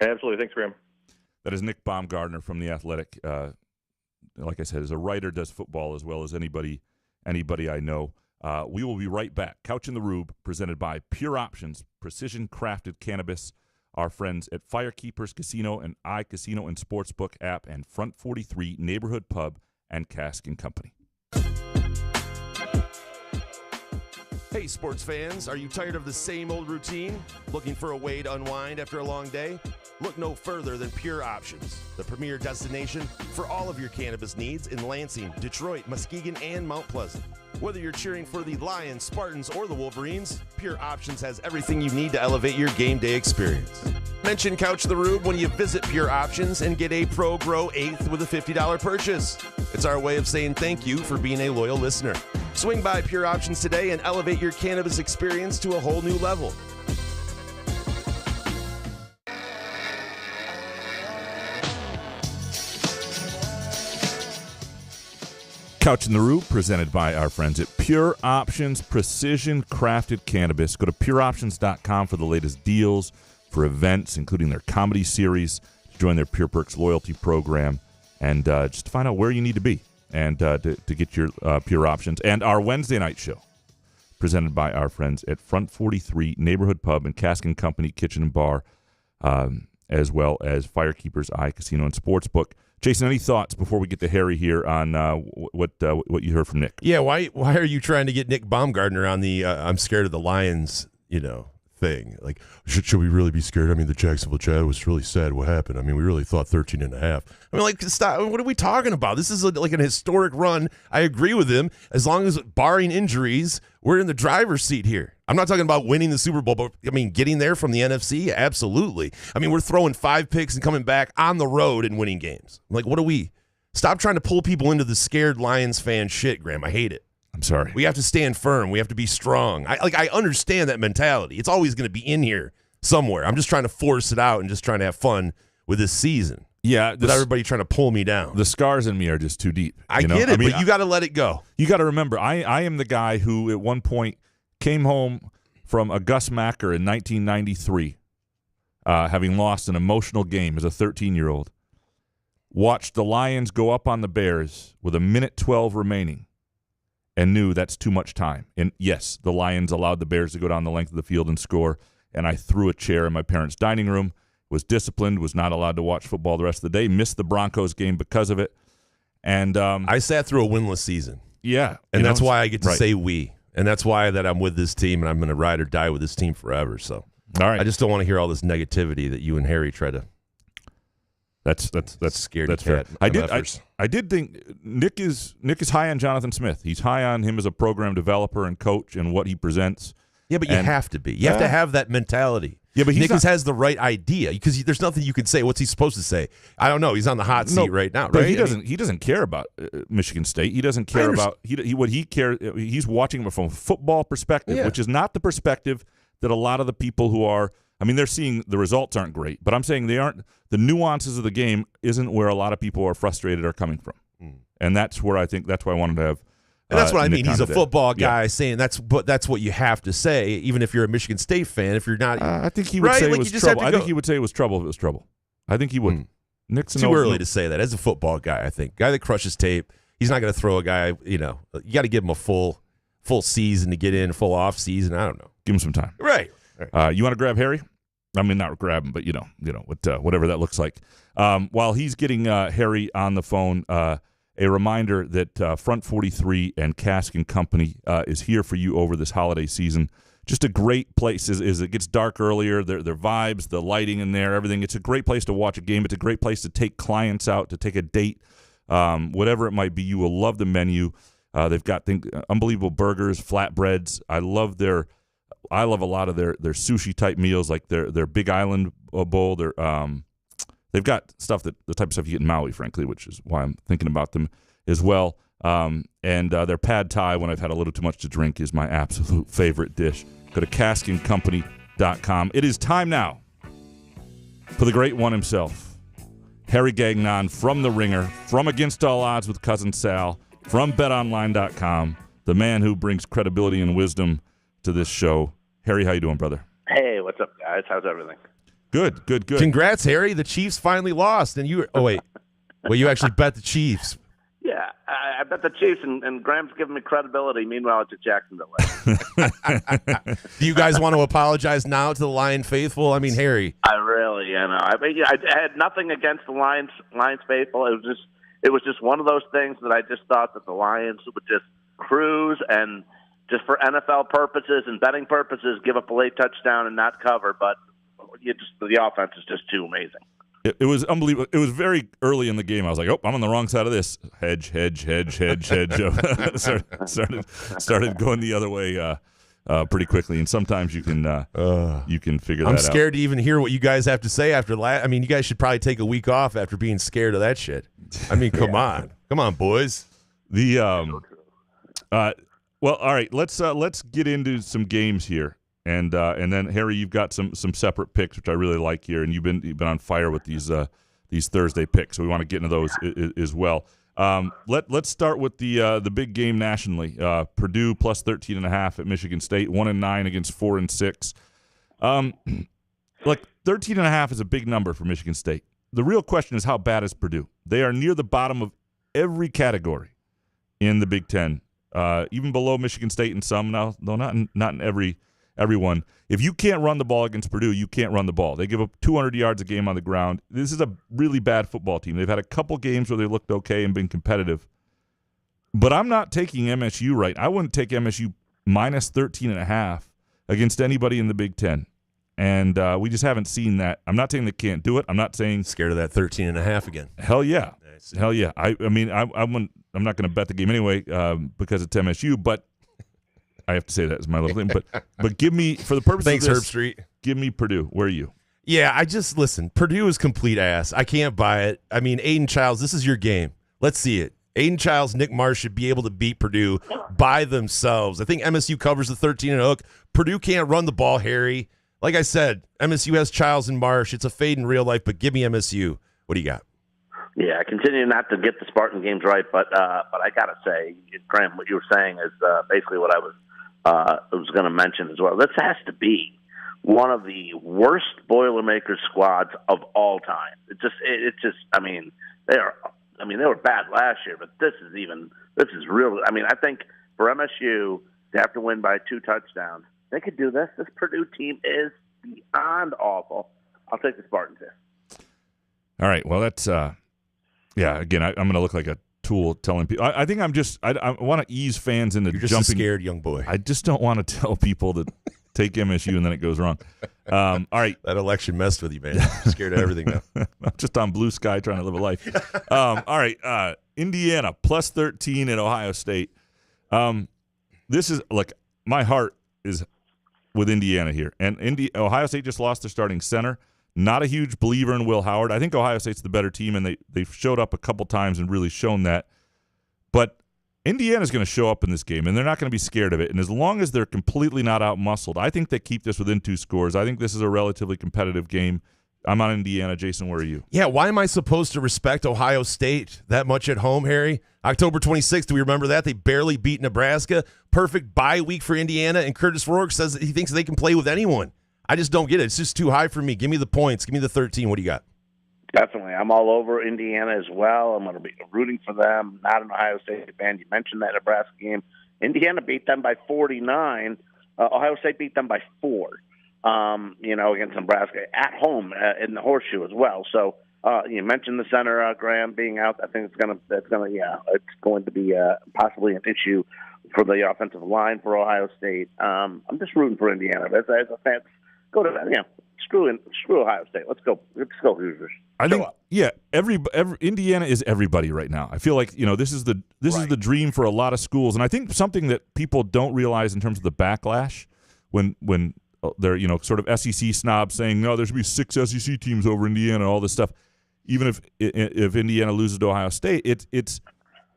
Absolutely. Thanks, Graham. That is Nick Baumgardner from The Athletic. Like I said, as a writer, does football as well as anybody I know. We will be right back. Couch in the Rube, presented by Pure Options, precision-crafted cannabis. Our friends at Firekeepers Casino and iCasino and Sportsbook app, and Front 43 Neighborhood Pub and Cask and Company. Hey, sports fans, are you tired of the same old routine? Looking for a way to unwind after a long day? Look no further than Pure Options, the premier destination for all of your cannabis needs in Lansing, Detroit, Muskegon, and Mount Pleasant. Whether you're cheering for the Lions, Spartans, or the Wolverines, Pure Options has everything you need to elevate your game day experience. Mention Couch the Rube when you visit Pure Options and get a Pro Grow 8th with a $50 purchase. It's our way of saying thank you for being a loyal listener. Swing by Pure Options today and elevate your cannabis experience to a whole new level. Couch in the Roof, presented by our friends at Pure Options Precision Crafted Cannabis. Go to pureoptions.com for the latest deals for events, including their comedy series, to join their Pure Perks loyalty program, and just to find out where you need to be and to get your Pure Options. And our Wednesday night show, presented by our friends at Front 43 Neighborhood Pub and Cask & Company Kitchen and Bar, as well as Firekeeper's Eye Casino and Sportsbook. Jason, any thoughts before we get to Harry here on what you heard from Nick? Yeah, why are you trying to get Nick Baumgardner on the I'm scared of the Lions, thing? Like, should we really be scared? I mean, the Jacksonville Jaguars was really sad what happened. I mean, we really thought 13.5. I mean, like, stop. What are we talking about? This is like an historic run. I agree with him. As long as, barring injuries, we're in the driver's seat here. I'm not talking about winning the Super Bowl, but, I mean, getting there from the NFC, absolutely. I mean, we're throwing 5 picks and coming back on the road and winning games. Like, what are we? Stop trying to pull people into the scared Lions fan shit, Graham. I hate it. I'm sorry. We have to stand firm. We have to be strong. I understand that mentality. It's always going to be in here somewhere. I'm just trying to force it out and just trying to have fun with this season. Yeah. Without everybody trying to pull me down. The scars in me are just too deep. I get it, but you got to let it go. You got to remember, I am the guy who at one point came home from a Gus Macker in 1993, having lost an emotional game as a 13-year-old, watched the Lions go up on the Bears with 1:12 remaining, and knew that's too much time. And yes, the Lions allowed the Bears to go down the length of the field and score, and I threw a chair in my parents' dining room, was disciplined, was not allowed to watch football the rest of the day, missed the Broncos game because of it. And I sat through a winless season. Yeah. And that's why I get to say we. And that's why that I'm with this team, and I'm going to ride or die with this team forever. So all right. I just don't want to hear all this negativity that you and Harry try to. That's scared. That's fair. I did think Nick is high on Jonathan Smith. He's high on him as a program developer and coach and what he presents. Yeah, but you have to be. You have to have that mentality. Yeah, but Nick has the right idea because there's nothing you can say. What's he supposed to say? I don't know. He's on the hot seat right now. But right? he doesn't care about Michigan State. He doesn't care about what he cares. He's watching from a football perspective, which is not the perspective that a lot of the people who are. I mean, they're seeing the results aren't great, but I'm saying they aren't. The nuances of the game isn't where a lot of people are frustrated are coming from, and that's where I think that's why I wanted to have. And that's what I mean. Nick He's a football guy yeah. saying that's what you have to say, even if you're a Michigan State fan. If you're not, I think he would say it was trouble. I think he would say it was trouble if it was trouble. I think he would. Nick's too early to say that. As a football guy, I think guy that crushes tape, he's not going to throw a guy. You got to give him a full season to get in, full off season. I don't know. Give him some time. Right. You want to grab Harry? I mean, not grab him, but whatever that looks like. While he's getting Harry on the phone, a reminder that Front 43 and Cask & Company is here for you over this holiday season. Just a great place. As it gets dark earlier, their vibes, the lighting in there, everything. It's a great place to watch a game. It's a great place to take clients out, to take a date, whatever it might be. You will love the menu. They've got unbelievable burgers, flatbreads. I love a lot of their sushi type meals, like their Big Island bowl. They've got stuff the type of stuff you get in Maui, frankly, which is why I'm thinking about them as well. And their pad thai, when I've had a little too much to drink, is my absolute favorite dish. Go to caskandcompany.com. It is time now for the great one himself, Harry Gagnon from The Ringer, from Against All Odds with Cousin Sal, from BetOnline.com, the man who brings credibility and wisdom to this show. Harry, how you doing, brother? Hey, what's up, guys? How's everything? Good. Congrats, Harry. The Chiefs finally lost, and you. Oh wait, well, you actually bet the Chiefs. Yeah, I bet the Chiefs, and Graham's giving me credibility. Meanwhile, it's at Jacksonville. Do you guys want to apologize now to the Lion faithful? I mean, Harry. I really, I had nothing against the Lions faithful. It was just one of those things that I just thought that the Lions would just cruise and just for NFL purposes and betting purposes, give up a late touchdown and not cover, but. The offense is just too amazing. It was unbelievable. It was very early in the game. I was like, "Oh, I'm on the wrong side of this." Hedge. started going the other way pretty quickly. And sometimes you can figure that out. I'm scared to even hear what you guys have to say after I mean, you guys should probably take a week off after being scared of that shit. I mean, come on, boys. Well, all right. Let's get into some games here. And then Harry, you've got some separate picks, which I really like here, and you've been on fire with these Thursday picks. So we want to get into those as well. Let's start with the big game nationally. Purdue plus 13.5 at Michigan State, 1-9 against 4-6. Look, 13.5 is a big number for Michigan State. The real question is how bad is Purdue? They are near the bottom of every category in the Big Ten, even below Michigan State in some. Now, though not in everyone. If you can't run the ball against Purdue, you can't run the ball. They give up 200 yards a game on the ground. This is a really bad football team. They've had a couple games where they looked okay and been competitive. But I'm not taking MSU right. I wouldn't take MSU minus 13.5 against anybody in the Big Ten. And we just haven't seen that. I'm not saying they can't do it. I'm not saying scared of that 13.5 again. Hell yeah, hell yeah. I mean, I'm not going to bet the game anyway because it's MSU. But I have to say that as my little thing. But give me, for the purpose Thanks, of this, Herb Street. Give me Purdue. Where are you? Yeah, listen. Purdue is complete ass. I can't buy it. I mean, Aiden Childs, this is your game. Let's see it. Aiden Childs, Nick Marsh should be able to beat Purdue by themselves. I think MSU covers the 13 and a hook. Purdue can't run the ball, Harry. Like I said, MSU has Childs and Marsh. It's a fade in real life, but give me MSU. What do you got? Yeah, I continue not to get the Spartan games right, but I got to say, Graham, what you were saying is basically what I was going to mention as well. This has to be one of the worst Boilermakers squads of all time. It's just. I mean, they were bad last year, but this is real. I mean, I think for MSU to have to win by 2 touchdowns, they could do this. This Purdue team is beyond awful. I'll take the Spartans here. All right. Well, that's again, I'm going to look like a tool telling people. I think I want to ease fans into You're just jumping. A scared young boy. I just don't want to tell people to take MSU and then it goes wrong. All right. That election messed with you, man. I'm scared of everything now. I'm just on blue sky trying to live a life. All right. Indiana plus 13 at Ohio State. This is like my heart is with Indiana here. And Ohio State just lost their starting center. Not a huge believer in Will Howard. I think Ohio State's the better team, and they've showed up a couple times and really shown that. But Indiana's going to show up in this game, and they're not going to be scared of it. And as long as they're completely not out-muscled, I think they keep this within 2 scores. I think this is a relatively competitive game. I'm on Indiana. Jason, where are you? Yeah, why am I supposed to respect Ohio State that much at home, Harry? October 26th, do we remember that? They barely beat Nebraska. Perfect bye week for Indiana, and Curtis Rourke says that he thinks they can play with anyone. I just don't get it. It's just too high for me. Give me the points. Give me the 13. What do you got? Definitely. I'm all over Indiana as well. I'm going to be rooting for them. Not an Ohio State fan. You mentioned that Nebraska game. Indiana beat them by 49. Ohio State beat them by 4. Against Nebraska at home in the Horseshoe as well. So you mentioned the center, Graham, being out. I think it's going to be possibly an issue for the offensive line for Ohio State. I'm just rooting for Indiana. As a fan, go to that. Screw Ohio State. Let's go Hoosiers. I think every Indiana is everybody right now. I feel like this is the dream for a lot of schools, and I think something that people don't realize in terms of the backlash when they're sort of SEC snobs saying no, there should be 6 SEC teams over Indiana and all this stuff. Even if Indiana loses to Ohio State, it's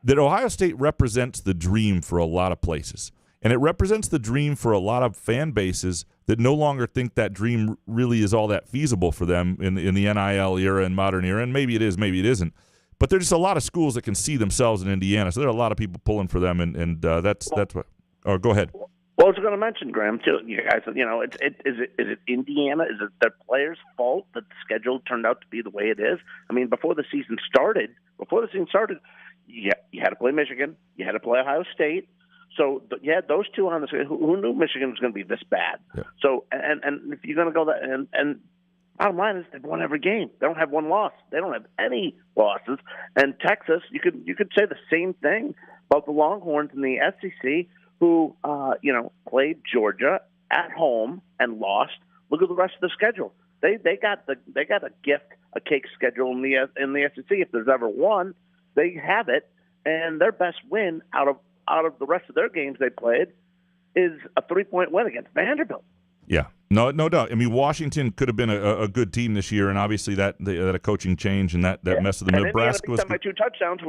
that Ohio State represents the dream for a lot of places, and it represents the dream for a lot of fan bases that no longer think that dream really is all that feasible for them in the NIL era and modern era. And maybe it is, maybe it isn't. But there's just a lot of schools that can see themselves in Indiana, so there are a lot of people pulling for them, and that's what. Oh, go ahead. Well, I was going to mention, Graham, too. You guys, is it Indiana? Is it the players' fault that the schedule turned out to be the way it is? I mean, before the season started, you had to play Michigan, you had to play Ohio State. So you had those 2 on the schedule. Who knew Michigan was going to be this bad? Yeah. So, and if you're going to go that, and bottom line is they've won every game. They don't have one loss. They don't have any losses. And Texas, you could say the same thing about the Longhorns in the SEC, who played Georgia at home and lost. Look at the rest of the schedule. They got a cake schedule in the SEC. If there's ever one, they have it. And their best win out of the rest of their games they played is a 3-point win against Vanderbilt. Yeah, no doubt. I mean, Washington could have been a good team this year, and obviously that a coaching change and that mess of the Nebraska was. Indiana beat them by 2 touchdowns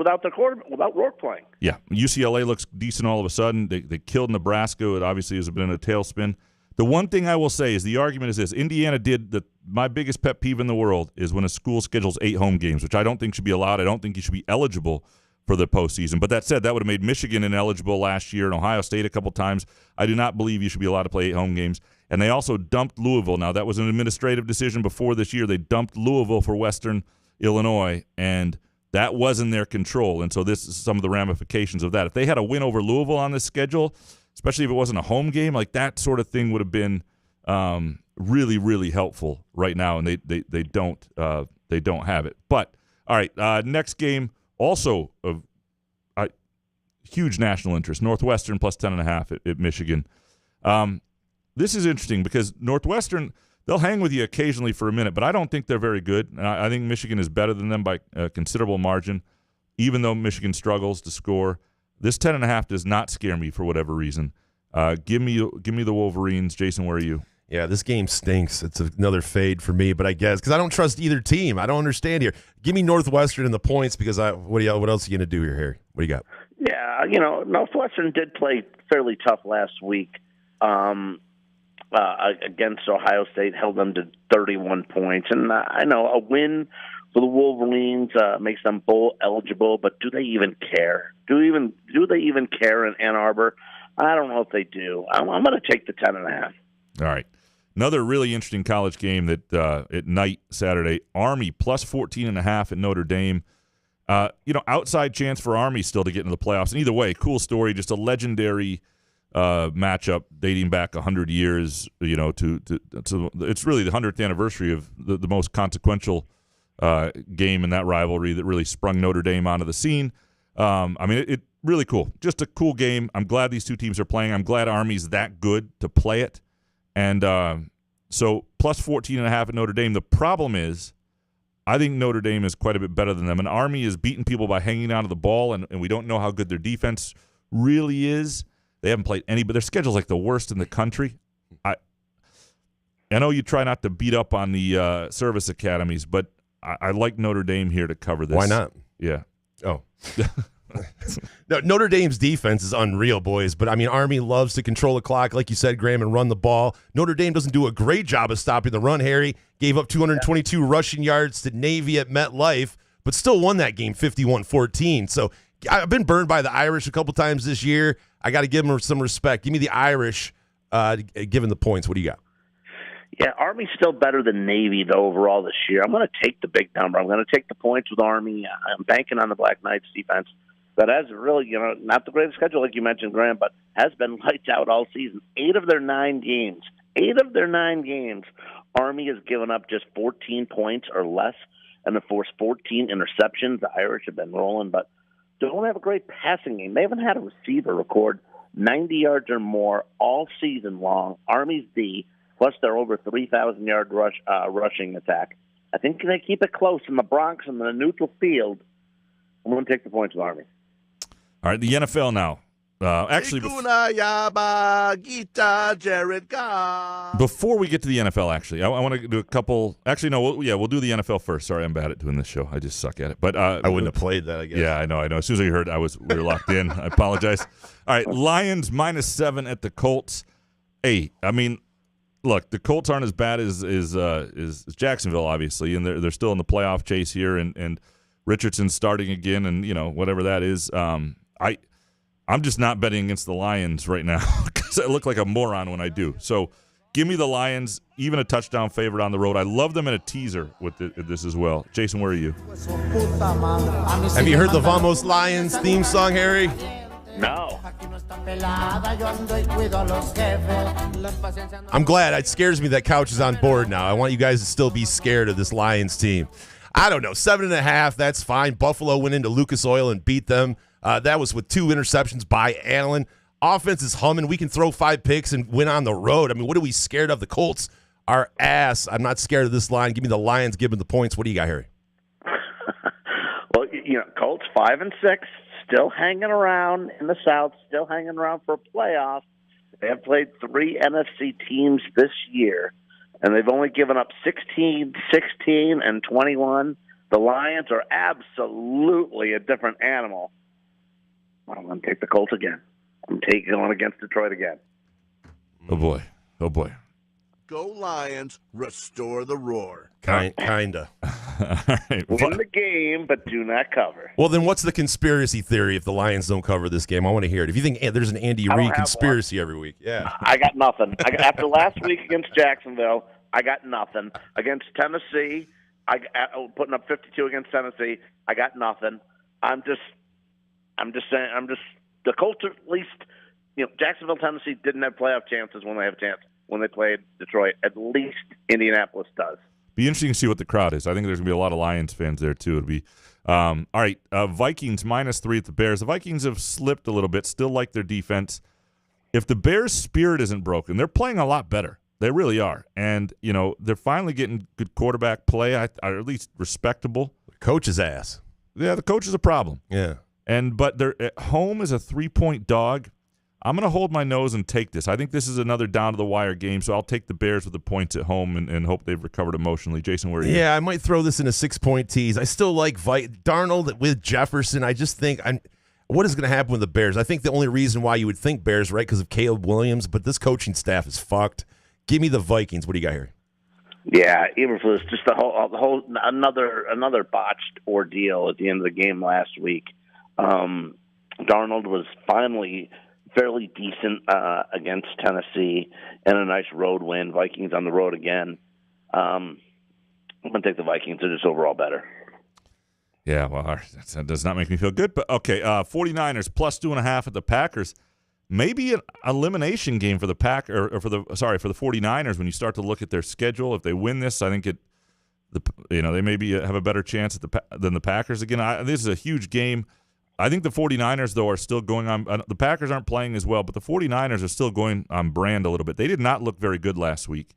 without Rourke playing. Yeah, UCLA looks decent all of a sudden. They killed Nebraska. It obviously has been a tailspin. The one thing I will say is the argument is this: Indiana did my biggest pet peeve in the world is when a school schedules 8 home games, which I don't think should be allowed. I don't think you should be eligible for the postseason. But that said, that would have made Michigan ineligible last year and Ohio State a couple times. I do not believe you should be allowed to play 8 home games. And they also dumped Louisville. Now, that was an administrative decision before this year. They dumped Louisville for Western Illinois, and that was in their control. And so this is some of the ramifications of that. If they had a win over Louisville on this schedule, especially if it wasn't a home game, like that sort of thing would have been really, really helpful right now, and they don't have it. But, all right, next game, also of huge national interest, Northwestern plus 10.5 at Michigan. This is interesting because Northwestern, they'll hang with you occasionally for a minute, but I don't think they're very good. I think Michigan is better than them by a considerable margin, even though Michigan struggles to score. This 10.5 does not scare me for whatever reason. Give me the Wolverines. Jason, where are you? Yeah, this game stinks. It's another fade for me, but I guess because I don't trust either team. I don't understand here. Give me Northwestern and the points because what else are you going to do here, Harry? What do you got? Yeah, Northwestern did play fairly tough last week against Ohio State, held them to 31 points. And I know a win for the Wolverines makes them bowl eligible, but do they even care? Do they even care in Ann Arbor? I don't know if they do. I'm going to take the 10.5. All right. Another really interesting college game that at night Saturday, Army plus 14.5 at Notre Dame. Outside chance for Army still to get into the playoffs. And either way, cool story, just a legendary matchup dating back 100 years, to it's really the 100th anniversary of the most consequential game in that rivalry that really sprung Notre Dame onto the scene. It really cool. Just a cool game. I'm glad these two teams are playing. I'm glad Army's that good to play it. And so plus 14.5 at Notre Dame. The problem is I think Notre Dame is quite a bit better than them. And Army is beating people by hanging onto the ball, and we don't know how good their defense really is. They haven't played any, but their schedule's like the worst in the country. I know you try not to beat up on the service academies, but I like Notre Dame here to cover this. Why not? Yeah. Oh. No, Notre Dame's defense is unreal, boys. But, Army loves to control the clock, like you said, Graham, and run the ball. Notre Dame doesn't do a great job of stopping the run, Harry. Gave up 222 rushing yards to Navy at MetLife, but still won that game 51-14. So I've been burned by the Irish a couple times this year. I got to give them some respect. Give me the Irish given the points. What do you got? Yeah, Army's still better than Navy, though, overall this year. I'm going to take the big number. I'm going to take the points with Army. I'm banking on the Black Knights defense. That has really, not the greatest schedule, like you mentioned, Graham, but has been lights out all season. 8 of their 9 games, Army has given up just 14 points or less and have forced 14 interceptions. The Irish have been rolling, but don't have a great passing game. They haven't had a receiver record 90 yards or more all season long. Army's D, plus their over 3,000-yard rushing attack. I think they keep it close in the Bronx and the neutral field. I'm going to take the points with Army. All right, the NFL now. Before we get to the NFL, actually, I want to do a couple. Actually, no, we'll do the NFL first. Sorry, I'm bad at doing this show. I just suck at it. But I wouldn't have played that, I guess. Yeah, I know. As soon as I heard we were locked in, I apologize. All right, Lions -7 at the Colts. Hey, look, the Colts aren't as bad as Jacksonville, obviously, and they're still in the playoff chase here, and Richardson's starting again, and whatever that is. I'm just not betting against the Lions right now because I look like a moron when I do. So give me the Lions, even a touchdown favorite on the road. I love them in a teaser with this as well. Jason, where are you? Have you heard the Vamos Lions theme song, Harry? No. I'm glad. It scares me that Couch is on board now. I want you guys to still be scared of this Lions team. I don't know. 7.5, that's fine. Buffalo went into Lucas Oil and beat them. That was with 2 interceptions by Allen. Offense is humming. We can throw 5 picks and win on the road. What are we scared of? The Colts are ass. I'm not scared of this line. Give me the Lions, give them the points. What do you got, Harry? Well, Colts 5-6, still hanging around in the South, still hanging around for a playoff. They have played 3 NFC teams this year, and they've only given up 16, 16, and 21. The Lions are absolutely a different animal. I'm going to take the Colts again. I'm taking on against Detroit again. Oh, boy. Go Lions, restore the roar. Kinda. Right. Win the game, but do not cover. Well, then what's the conspiracy theory if the Lions don't cover this game? I want to hear it. If you think there's an Andy Reid conspiracy every week. Yeah. I got nothing. After last week against Jacksonville, I got nothing. Against Tennessee, putting up 52 against Tennessee, I got nothing. I'm just saying, the Colts at least, Jacksonville, Tennessee didn't have playoff chances when they have a chance when they played Detroit. At least Indianapolis does. Be interesting to see what the crowd is. I think there's going to be a lot of Lions fans there, too. It'll be all right, Vikings -3 at the Bears. The Vikings have slipped a little bit, still like their defense. If the Bears' spirit isn't broken, they're playing a lot better. They really are. And, they're finally getting good quarterback play, or at least respectable. Coach's ass. Yeah, the coach is a problem. Yeah. But they're at home as a 3-point dog. I'm going to hold my nose and take this. I think this is another down-to-the-wire game, so I'll take the Bears with the points at home and hope they've recovered emotionally. Jason, where are you? Yeah, I might throw this in a 6-point tease. I still like Darnold with Jefferson. I just think what is going to happen with the Bears? I think the only reason why you would think Bears, right, because of Caleb Williams, but this coaching staff is fucked. Give me the Vikings. What do you got here? Yeah, even for this, just the whole another botched ordeal at the end of the game last week. Darnold was finally fairly decent against Tennessee and a nice road win. Vikings on the road again. I'm going to take the Vikings. They're just overall better. Yeah, well, that does not make me feel good. But, okay, 49ers +2.5 at the Packers. Maybe an elimination game for the for the 49ers when you start to look at their schedule. If they win this, I think they maybe have a better chance than the Packers again. This is a huge game. I think the 49ers, though, are still going on. The Packers aren't playing as well, but the 49ers are still going on brand a little bit. They did not look very good last week.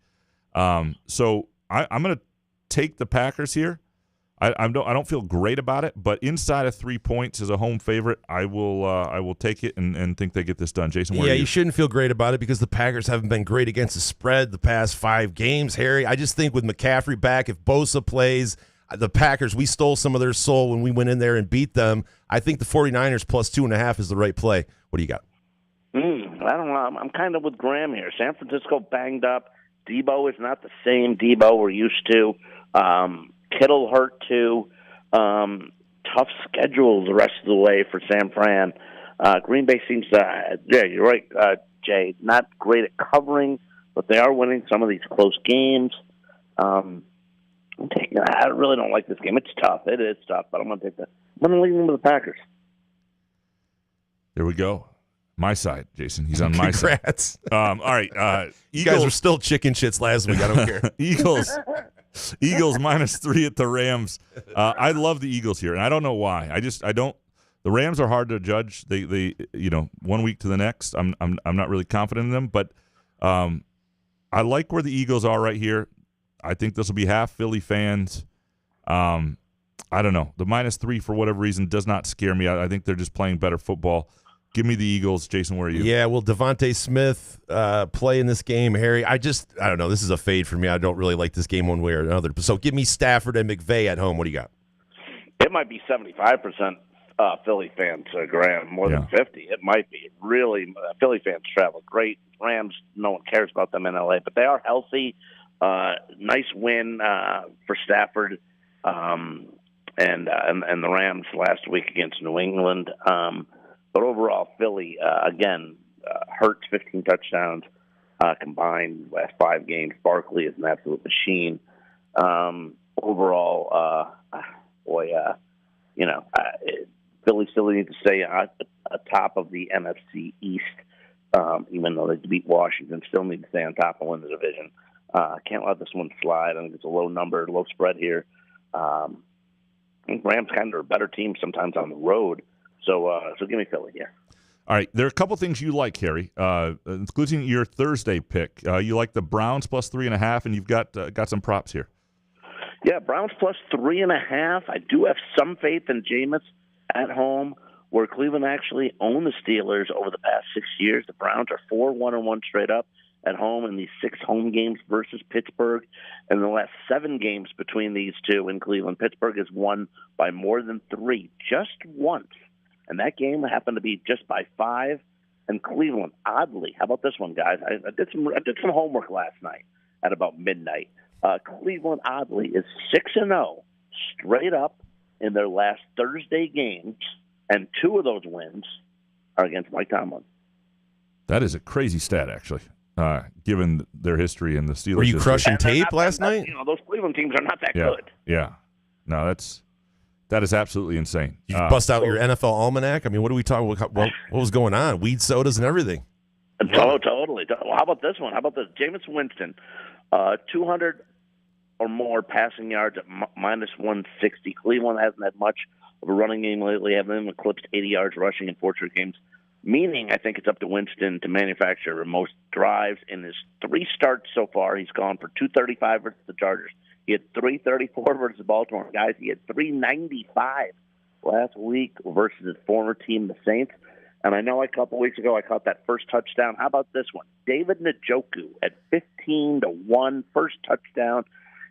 So I'm going to take the Packers here. I don't feel great about it, but inside of 3 points as a home favorite, I will take it and think they get this done. Jason, where are you? You shouldn't feel great about it because the Packers haven't been great against the spread the past 5 games, Harry. I just think with McCaffrey back, if Bosa plays, the Packers, we stole some of their soul when we went in there and beat them. I think the 49ers +2.5 is the right play. What do you got? I don't know. I'm kind of with Graham here. San Francisco banged up. Debo is not the same Debo we're used to. Kittle hurt too. Tough schedule the rest of the way for San Fran. Green Bay seems you're right, Jay, not great at covering, but they are winning some of these close games. I really don't like this game. It's tough. It is tough, but I'm going to leave them with the Packers. There we go. My side, Jason. He's on my Congrats. side. All right. You guys were still chicken shits last week. I don't care. Eagles -3 at the Rams. I love the Eagles here, and I don't know why. I don't. The Rams are hard to judge. They 1 week to the next. I'm not really confident in them, but I like where the Eagles are right here. I think this will be half Philly fans. I don't know. The -3 for whatever reason does not scare me. I think they're just playing better football. Give me the Eagles. Jason, where are you? Yeah, will Devontae Smith play in this game, Harry? I don't know. This is a fade for me. I don't really like this game one way or another. So give me Stafford and McVay at home. What do you got? It might be 75% Philly fans, Graham, more than 50. It might be. Really, Philly fans travel great. Rams, no one cares about them in L.A., but they are healthy. Nice win for Stafford and the Rams last week against New England. But overall, Philly, again, Hurts 15 touchdowns combined last 5 games. Barkley is an absolute machine. Philly still needs to stay atop of the NFC East, even though they beat Washington. Still need to stay on top and win the division. Can't let this one slide. I think it's a low number, low spread here. I think Rams kind of are a better team sometimes on the road. So give me Philly here. All right, there are a couple things you like, Harry, including your Thursday pick. You like the Browns +3.5, and you've got some props here. Yeah, Browns +3.5. I do have some faith in Jameis at home, where Cleveland actually owned the Steelers over the past 6 years. The Browns are 4-1-1 straight up at home in these 6 home games versus Pittsburgh. And the last 7 games between these two in Cleveland, Pittsburgh has won by more than 3 just once. And that game happened to be just by 5. And Cleveland, oddly, how about this one, guys? I did some homework last night. at about midnight. Cleveland, oddly, is 6-0 straight up in their last Thursday games, and 2 of those wins are against Mike Tomlin. That is a crazy stat, actually, given their history and the Steelers. Were you history. crushing tape last night? Those Cleveland teams are not that good. Yeah. No, that is absolutely insane. You bust out your NFL almanac? I mean, what are we talking about? What was going on? Weed sodas and everything. Totally. Well, how about this one? How about this? Jameis Winston, 200 or more passing yards at minus 160. Cleveland hasn't had much of a running game lately. Haven't eclipsed 80 yards rushing in 4 straight games. Meaning, I think it's up to Winston to manufacture most drives. In his 3 starts so far, he's gone for 235 versus the Chargers. He had 334 versus Baltimore. Guys, he had 395 last week versus his former team, the Saints. And I know a couple weeks ago I caught that first touchdown. How about this one? David Njoku at 15-1, first touchdown.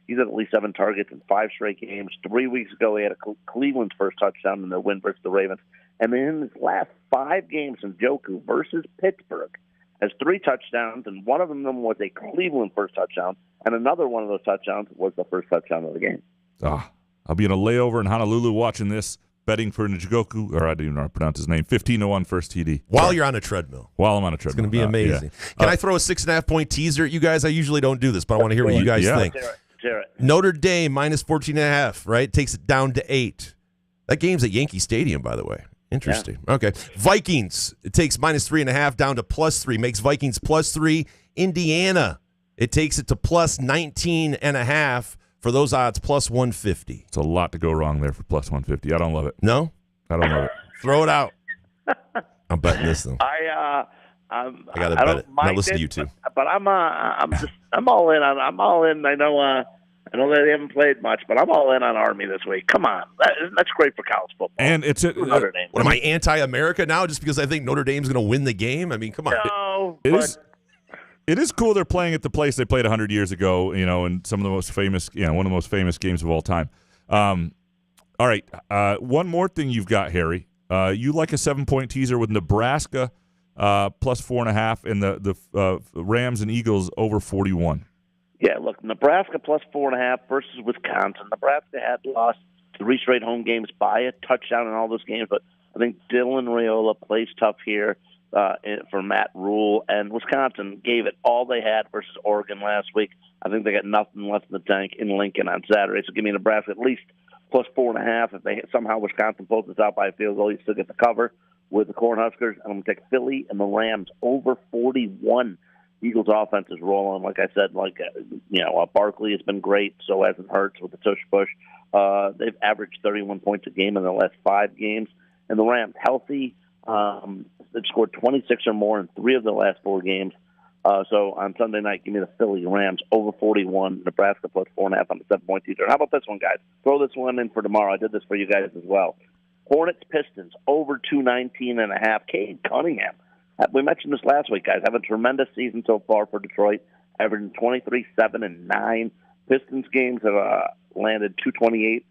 He's had at least 7 targets in 5 straight games. 3 weeks ago, he had Cleveland's first touchdown in their win versus the Ravens. And then in his last 5 games, Njoku versus Pittsburgh has 3 touchdowns, and one of them was a Cleveland first touchdown, and another one of those touchdowns was the first touchdown of the game. I'll be in a layover in Honolulu watching this, betting for Njoku, or I don't even know how to pronounce his name, 15-1 first TD. While you're on a treadmill. While I'm on a treadmill. It's going to be amazing. Yeah. Can I throw a 6.5-point teaser at you guys? I usually don't do this, but I want to hear what you guys think. Jarrett. Notre Dame minus 14.5, right? Takes it down to 8. That game's at Yankee Stadium, by the way. Interesting. Yeah. Okay. Vikings, it takes minus 3.5 down to plus 3, makes Vikings plus 3. Indiana, it takes it to plus 19.5. For those odds, plus 150. It's a lot to go wrong there for plus 150. I don't love it. No? I don't love it. Throw it out. I'm betting this, though. I got to bet it. Now listen to you two. But I'm all in. I'm all in. I know they haven't played much, but I'm all in on Army this week. Come on. That's great for college football. And it's Notre Dame. What, am I anti-America now just because I think Notre Dame's going to win the game? I mean, come on. No, It is cool they're playing at the place they played 100 years ago, and some of the most famous, one of the most famous games of all time. All right, one more thing you've got, Harry. You like a 7-point teaser with Nebraska plus 4.5 and the Rams and Eagles over 41. Yeah, look, Nebraska plus 4.5 versus Wisconsin. Nebraska had lost 3 straight home games by a touchdown in all those games, but I think Dylan Raiola plays tough here. For Matt Rule, and Wisconsin gave it all they had versus Oregon last week. I think they got nothing left in the tank in Lincoln on Saturday. So give me Nebraska at least plus 4.5. If they somehow Wisconsin pulls this out by a field goal, you still get the cover with the Cornhuskers. I'm going to take Philly and the Rams over 41. Eagles' offense is rolling. Like I said, Barkley has been great. So hasn't Hurts with the tush push. They've averaged 31 points a game in their last 5 games, and the Rams healthy. They've scored 26 or more in 3 of the last 4 games. So on Sunday night, give me the Philly Rams over 41, Nebraska plus 4.5 on the 7-point teaser. How about this one, guys? Throw this one in for tomorrow. I did this for you guys as well. Hornets Pistons over 219.5. Cade Cunningham. We mentioned this last week, guys. Have a tremendous season so far for Detroit, averaging 23, 7, and 9. Pistons games have landed 228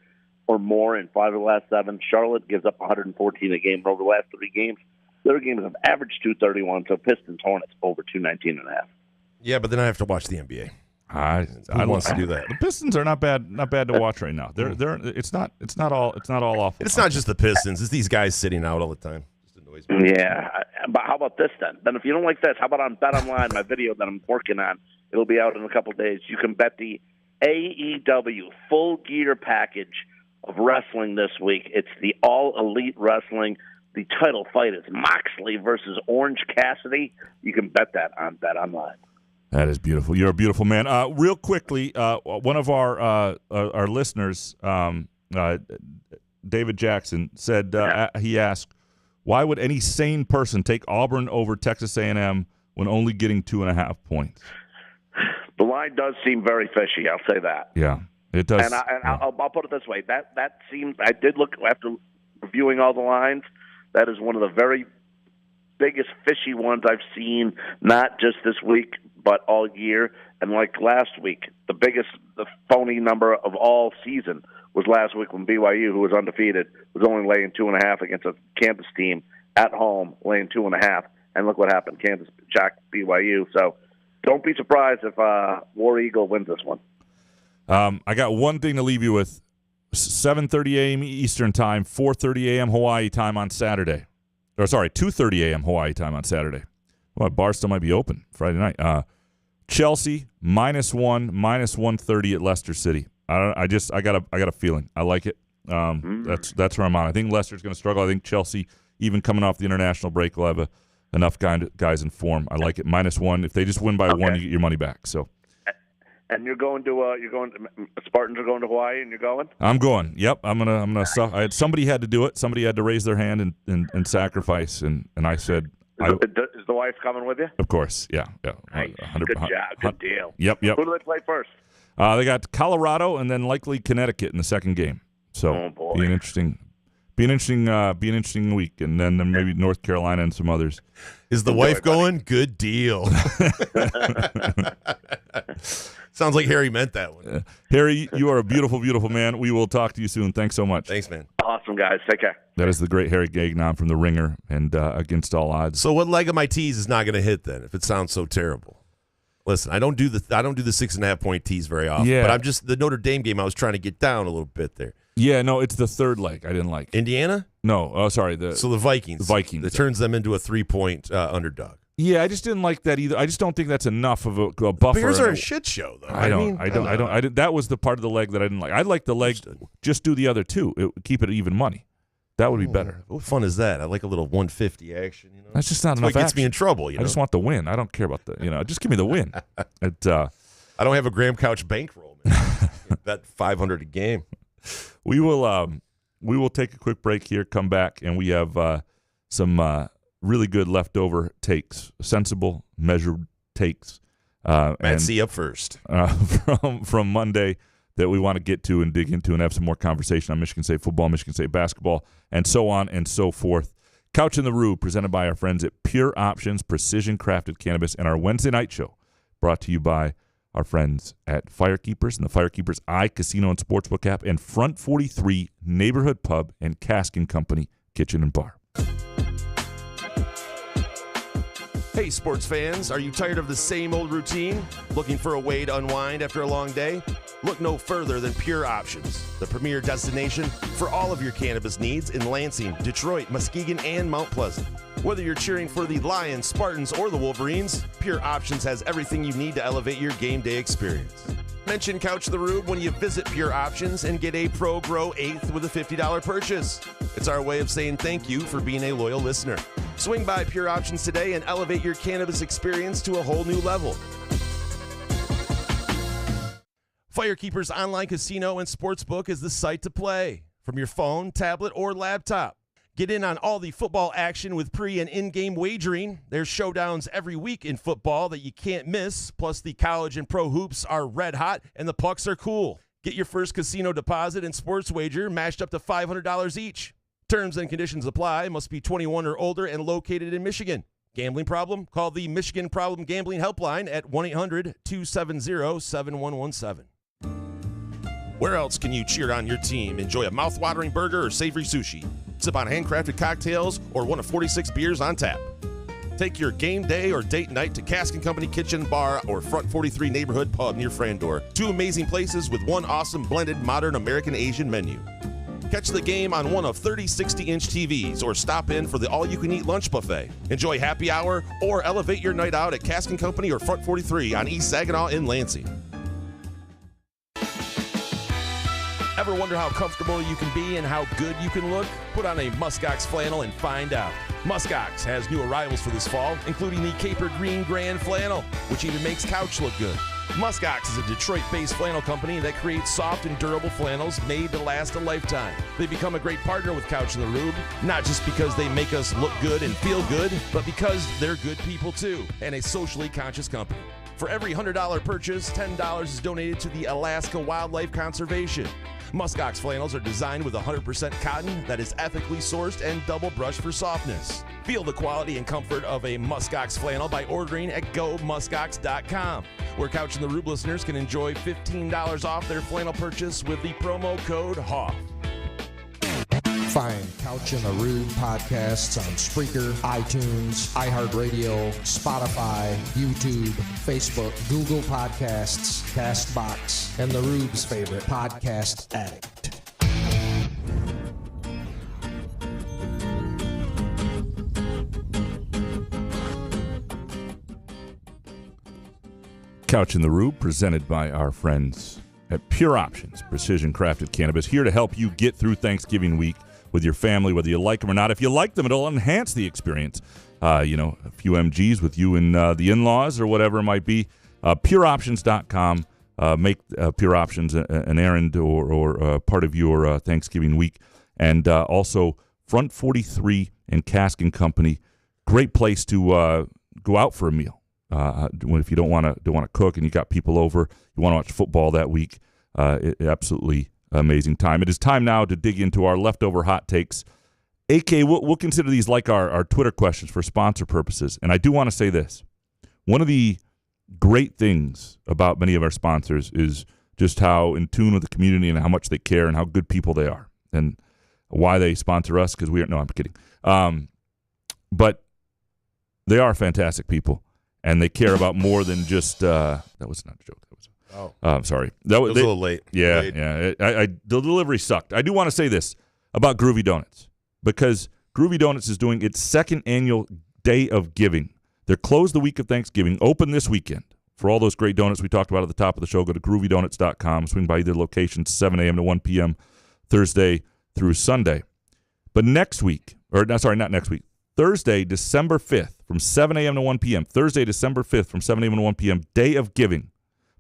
or more in 5 of the last 7. Charlotte gives up 114 a game. Over the last 3 games, their games have averaged 231. So Pistons Hornets over 219.5. Yeah, but then I have to watch the NBA. Who wants to do that? The Pistons are not bad to watch right now. They're it's not all awful. It's not just the Pistons. It's these guys sitting out all the time. Just annoys me. Yeah, but how about this then? Then if you don't like this, how about on Bet Online, my video that I'm working on? It'll be out in a couple of days. You can bet the AEW full gear package of wrestling this week. It's the All Elite Wrestling. The title fight is Moxley versus Orange Cassidy. You can bet that on Bet Online. That is beautiful. You're a beautiful man. Real quickly, one of our listeners, David Jackson, said he asked, "Why would any sane person take Auburn over Texas A&M when only getting 2.5 points?" The line does seem very fishy. I'll say that. Yeah, it does. I'll put it this way: that seems. I did look after reviewing all the lines. That is one of the very biggest fishy ones I've seen, not just this week, but all year. And like last week, the phony number of all season was last week when BYU, who was undefeated, was only laying 2.5 against a Kansas team at home, laying 2.5. And look what happened. Kansas jacked BYU. So don't be surprised if War Eagle wins this one. I got one thing to leave you with. 7:30 a.m. Eastern Time, 4:30 a.m. Hawaii time on Saturday. 2:30 a.m. Hawaii time on Saturday. Well, bar still might be open Friday night. Chelsea -1, -130 at Leicester City. I got a feeling. I like it. That's where I'm on. I think Leicester's going to struggle. I think Chelsea, even coming off the international break, will have enough guys in form. I like it. -1. If they just win by one, you get your money back. So. And you're going to Spartans are going to Hawaii, and you're going? I'm going. Yep. I'm gonna. Somebody had to do it. Somebody had to raise their hand and sacrifice, and I said. Is the wife coming with you? Of course. Yeah. Nice. Good job. Good deal. Yep. Who do they play first? They got Colorado and then likely Connecticut in the second game. So be an interesting week, and then maybe North Carolina and some others. Is the wife going? Good deal. Sounds like Harry meant that one. Harry, you are a beautiful, beautiful man. We will talk to you soon. Thanks so much. Thanks, man. Awesome, guys. Take care. That is the great Harry Gagnon from The Ringer and Against All Odds. So what leg of my tease is not going to hit then? If it sounds so terrible, listen. I don't do the 6.5 point tease very often. Yeah. But I'm just the Notre Dame game. I was trying to get down a little bit there. Yeah, no, it's the third leg I didn't like. Indiana? No, sorry. The Vikings. The Vikings. That turns them into a 3-point underdog. Yeah, I just didn't like that either. I just don't think that's enough of a buffer. Bears are a shit show, though. I don't. That was the part of the leg that I didn't like. I'd like the leg. Just do the other two. Keep it even money. That would be better. What fun is that? I like a little 150 action. You know, that's just not enough. It gets me in trouble. I just want the win. I don't care about just give me the win. I don't have a Graham Couch bankroll. Bet 500 a game. We will take a quick break here. Come back, and we have some really good leftover takes, sensible, measured takes. Matt C up first from Monday that we want to get to and dig into and have some more conversation on Michigan State football, Michigan State basketball, and so on and so forth. Couch in the Rue, presented by our friends at Pure Options, Precision Crafted Cannabis, and our Wednesday night show, brought to you by our friends at Firekeepers and the Firekeepers iCasino and Sportsbook app, and Front 43 Neighborhood Pub and Cask & Company Kitchen and Bar. Hey, sports fans, are you tired of the same old routine? Looking for a way to unwind after a long day? Look no further than Pure Options, the premier destination for all of your cannabis needs in Lansing, Detroit, Muskegon, and Mount Pleasant. Whether you're cheering for the Lions, Spartans, or the Wolverines, Pure Options has everything you need to elevate your game day experience. Mention Couch the Rube when you visit Pure Options and get a Pro Grow 8th with a $50 purchase. It's our way of saying thank you for being a loyal listener. Swing by Pure Options today and elevate your cannabis experience to a whole new level. Firekeepers Online Casino and Sportsbook is the site to play from your phone, tablet, or laptop. Get in on all the football action with pre- and in-game wagering. There's showdowns every week in football that you can't miss. Plus, the college and pro hoops are red hot, and the pucks are cool. Get your first casino deposit and sports wager matched up to $500 each. Terms and conditions apply. Must be 21 or older and located in Michigan. Gambling problem? Call the Michigan Problem Gambling Helpline at 1-800-270-7117. Where else can you cheer on your team, enjoy a mouth-watering burger or savory sushi, sip on handcrafted cocktails, or one of 46 beers on tap? Take your game day or date night to Cask & Company Kitchen Bar or Front 43 Neighborhood Pub near Frandor. Two amazing places with one awesome blended modern American Asian menu. Catch the game on one of 30 60-inch TVs or stop in for the all-you-can-eat lunch buffet. Enjoy happy hour or elevate your night out at Cask & Company or Front 43 on East Saginaw in Lansing. Ever wonder how comfortable you can be and how good you can look? Put on a Muskox flannel and find out. Muskox has new arrivals for this fall, including the Caper Green Grand Flannel, which even makes Couch look good. Muskox is a Detroit-based flannel company that creates soft and durable flannels made to last a lifetime. They become a great partner with Couch in the Rube, not just because they make us look good and feel good, but because they're good people too, and a socially conscious company. For every $100 purchase, $10 is donated to the Alaska Wildlife Conservation. Muskox flannels are designed with 100% cotton that is ethically sourced and double brushed for softness. Feel the quality and comfort of a Muskox flannel by ordering at gomuskox.com, where Couch and the Rube listeners can enjoy $15 off their flannel purchase with the promo code HOFF. Find Couch in the Room podcasts on Spreaker, iTunes, iHeartRadio, Spotify, YouTube, Facebook, Google Podcasts, CastBox, and the Rube's favorite podcast addict. Couch in the Rube, presented by our friends at Pure Options, precision crafted cannabis, here to help you get through Thanksgiving week with your family, whether you like them or not. If you like them, it'll enhance the experience. A few MGs with you and the in-laws or whatever it might be. PureOptions.com. Make Pure Options an errand or part of your Thanksgiving week. And also Front 43 and Cask and Company. Great place to go out for a meal. If you don't want to cook and you got people over, you want to watch football that week, absolutely amazing time. It is time now to dig into our leftover hot takes. AK, we'll consider these like our Twitter questions for sponsor purposes. And I do want to say this. One of the great things about many of our sponsors is just how in tune with the community and how much they care and how good people they are and why they sponsor us, because we are, no, I'm kidding. But they are fantastic people. And they care about more than just that was not a joke. I'm sorry. That was a little late. Yeah, late. yeah. The delivery sucked. I do want to say this about Groovy Donuts, because Groovy Donuts is doing its second annual Day of Giving. They're closed the week of Thanksgiving, open this weekend. For all those great donuts we talked about at the top of the show, go to groovydonuts.com. Swing by either location, 7 a.m. to 1 p.m., Thursday through Sunday. But next week, not next week, Thursday, December 5th, from 7 a.m. to 1 p.m., Thursday, December 5th, from 7 a.m. to 1 p.m., Day of Giving.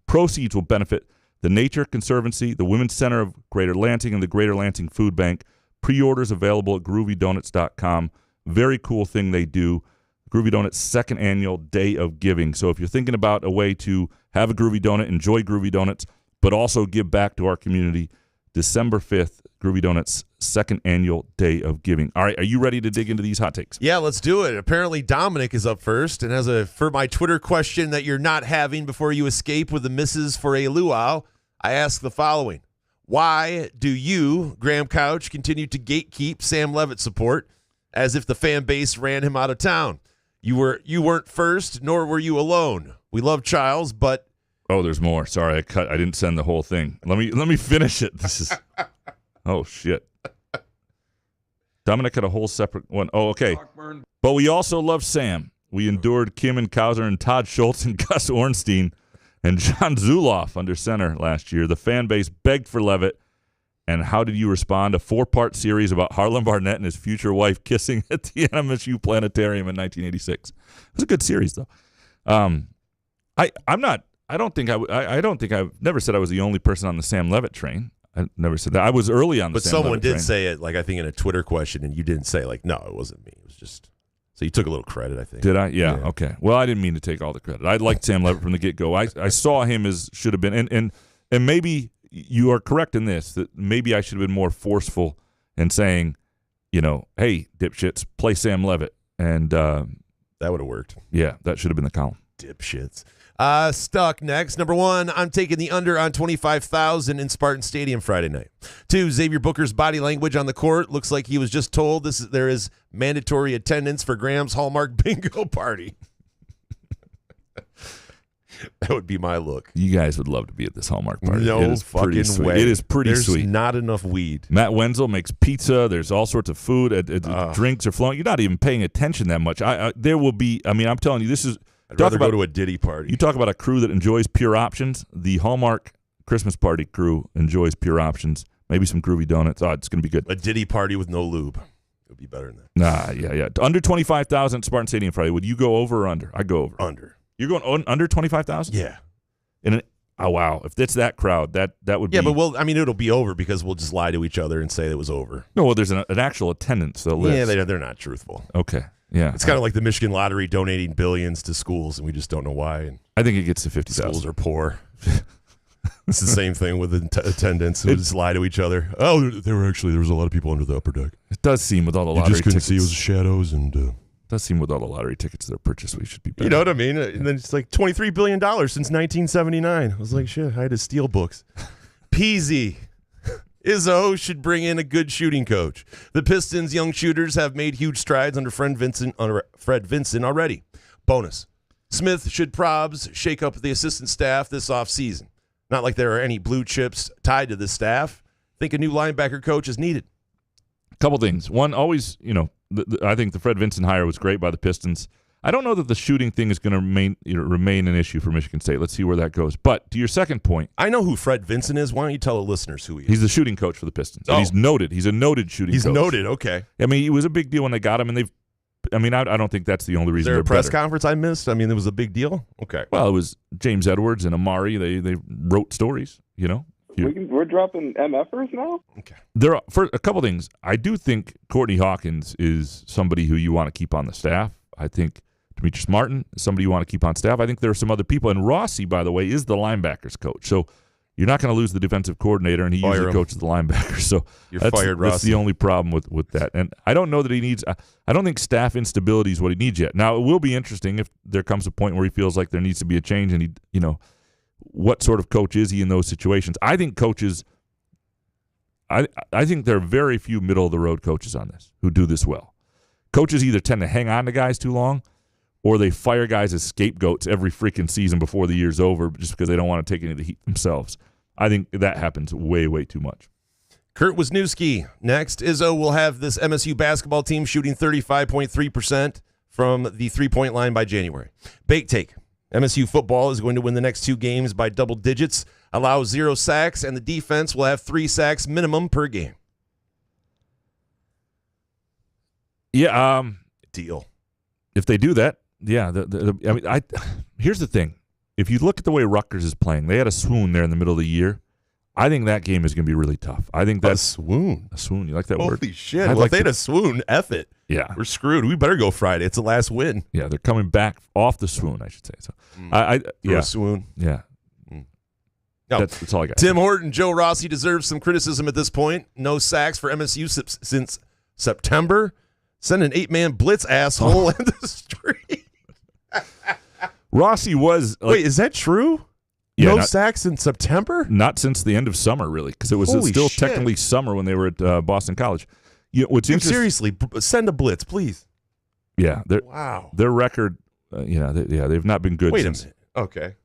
Proceeds will benefit the Nature Conservancy, the Women's Center of Greater Lansing, and the Greater Lansing Food Bank. Pre-orders available at groovydonuts.com. Very cool thing they do. Groovy Donuts' second annual Day of Giving. So if you're thinking about a way to have a Groovy Donut, enjoy Groovy Donuts, but also give back to our community, December 5th, Groovy Donuts' second annual Day of Giving. All right, are you ready to dig into these hot takes? Yeah, let's do it. Apparently, Dominic is up first and has for my Twitter question that you're not having before you escape with the misses for a luau, I ask the following. Why do you, Graham Couch, continue to gatekeep Sam Levitt support as if the fan base ran him out of town? You weren't first, nor were you alone. We love Childs, but... Oh, there's more. Sorry, I didn't send the whole thing. Let me finish it. This is... Oh, shit. Dominic had a whole separate one. Oh, okay. But we also love Sam. We endured Kim and Kauser and Todd Schultz and Gus Ornstein and John Zuloff under center last year. The fan base begged for Levitt. And how did you respond? A 4-part series about Harlan Barnett and his future wife kissing at the MSU Planetarium in 1986. It was a good series, though. I don't think I've never said I was the only person on the Sam Levitt train. I never said that. I was early on the Sam someone Levitt did train. say it, like I think in a Twitter question, and you didn't say like, no, it wasn't me. It was just so you took a little credit, I think. Did I? Yeah. Okay. Well, I didn't mean to take all the credit. I liked Sam Levitt from the get-go. I saw him as should have been, and maybe you are correct in this, that maybe I should have been more forceful in saying, hey, dipshits, play Sam Levitt, and that would have worked. Yeah, that should have been the column. Dipshits. Stuck next. Number 1, I'm taking the under on 25,000 in Spartan Stadium Friday night. 2, Xavier Booker's body language on the court looks like he was just told there is mandatory attendance for Graham's Hallmark bingo party. That would be my look. You guys would love to be at this Hallmark party. No fucking way. It is pretty sweet. There's not enough weed. Matt Wenzel makes pizza. There's all sorts of food. Drinks are flowing. You're not even paying attention that much. There will be. I mean, I'm telling you, this is. I'd rather go to a Diddy party. You talk about a crew that enjoys Pure Options. The Hallmark Christmas party crew enjoys Pure Options. Maybe some groovy donuts. Oh, it's going to be good. A Diddy party with no lube. It would be better than that. Nah, yeah. Under 25,000 Spartan Stadium Friday. Would you go over or under? I go over. Under. You're going under 25,000? Yeah. Oh, wow. If it's that crowd, that would be. Yeah, but it'll be over because we'll just lie to each other and say it was over. No, well, there's an actual attendance. Yeah, they're not truthful. Okay. Yeah. It's kind of like the Michigan Lottery donating billions to schools, and we just don't know why. And I think it gets to 50,000. Schools are poor. It's the same thing with attendance. We just lie to each other. Oh, there was a lot of people under the upper deck. It does seem with all the lottery tickets. You just couldn't see. It was shadows and... It does seem with all the lottery tickets that are purchased, we should be better. You know what I mean? And then it's like $23 billion since 1979. I was like, shit, I had to steal books. Peasy. Izzo should bring in a good shooting coach. The Pistons' young shooters have made huge strides under Fred Vincent already. Bonus. Smith should probs shake up the assistant staff this offseason. Not like there are any blue chips tied to this staff. Think a new linebacker coach is needed. A couple things. One, always, I think the Fred Vincent hire was great by the Pistons. I don't know that the shooting thing is going to remain an issue for Michigan State. Let's see where that goes. But to your second point. I know who Fred Vincent is. Why don't you tell the listeners who he is? He's the shooting coach for the Pistons. And he's noted. He's a noted shooting coach. He's noted, okay. I mean, it was a big deal when they got him, and I don't think that's the only reason they're better. Is there a press better. conference I missed? I mean, it was a big deal? Okay. Well, it was James Edwards and Amari. They wrote stories, We're dropping MFers now? Okay. For a couple things, I do think Courtney Hawkins is somebody who you want to keep on the staff. I think Demetrius Martin is somebody you want to keep on staff. I think there are some other people. And Rossi, by the way, is the linebackers coach. So you're not going to lose the defensive coordinator, and he usually coaches the linebackers. So you're fired, Rossi. That's the only problem with that. And I don't know that he needs – I don't think staff instability is what he needs yet. Now, it will be interesting if there comes a point where he feels like there needs to be a change, and what sort of coach is he in those situations? I think coaches – I think there are very few middle-of-the-road coaches on this who do this well. Coaches either tend to hang on to guys too long, or they fire guys as scapegoats every freaking season before the year's over just because they don't want to take any of the heat themselves. I think that happens way, way too much. Kurt Wisniewski. Next, Izzo will have this MSU basketball team shooting 35.3% from the three-point line by January. Bake take. MSU football is going to win the next 2 games by double digits, allow 0 sacks, and the defense will have 3 sacks minimum per game. Yeah. Deal. If they do that, yeah. Here's the thing. If you look at the way Rutgers is playing, they had a swoon there in the middle of the year. I think that game is going to be really tough. I think that's a swoon. A swoon. You like that word? Holy shit. Well, if they had a swoon, F it. Yeah. We're screwed. We better go Friday. It's the last win. Yeah, they're coming back off the swoon, I should say. So, a swoon. Yeah. No. That's all I got. Tim Horton, Joe Rossi deserves some criticism at this point. No sacks for MSU since September. Send an 8-man blitz, asshole, in the street. Rossi was... Wait, is that true? Yeah, no sacks in September? Not since the end of summer, really, because it was still technically summer when they were at Boston College. Seriously, send a blitz, please. Yeah. Wow. Their record, they've not been good since. Wait a minute. Okay.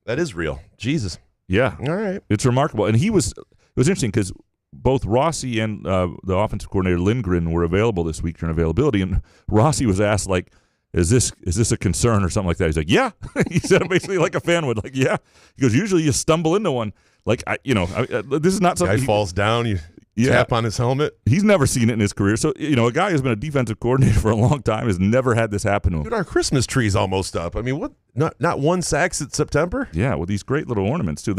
That is real. Jesus. Yeah. All right. It's remarkable. And it was interesting because both Rossi and the offensive coordinator Lindgren were available this week during availability, and Rossi was asked, like, is this a concern or something like that? He's like, yeah. He said it basically like a fan would, like, yeah. He goes, usually you stumble into one. Like, this is not something. Guy falls down, you tap on his helmet. He's never seen it in his career. So, a guy who's been a defensive coordinator for a long time has never had this happen to him. Dude, our Christmas tree's almost up. I mean, what? Not 1 sack since September? Yeah, with these great little ornaments, too.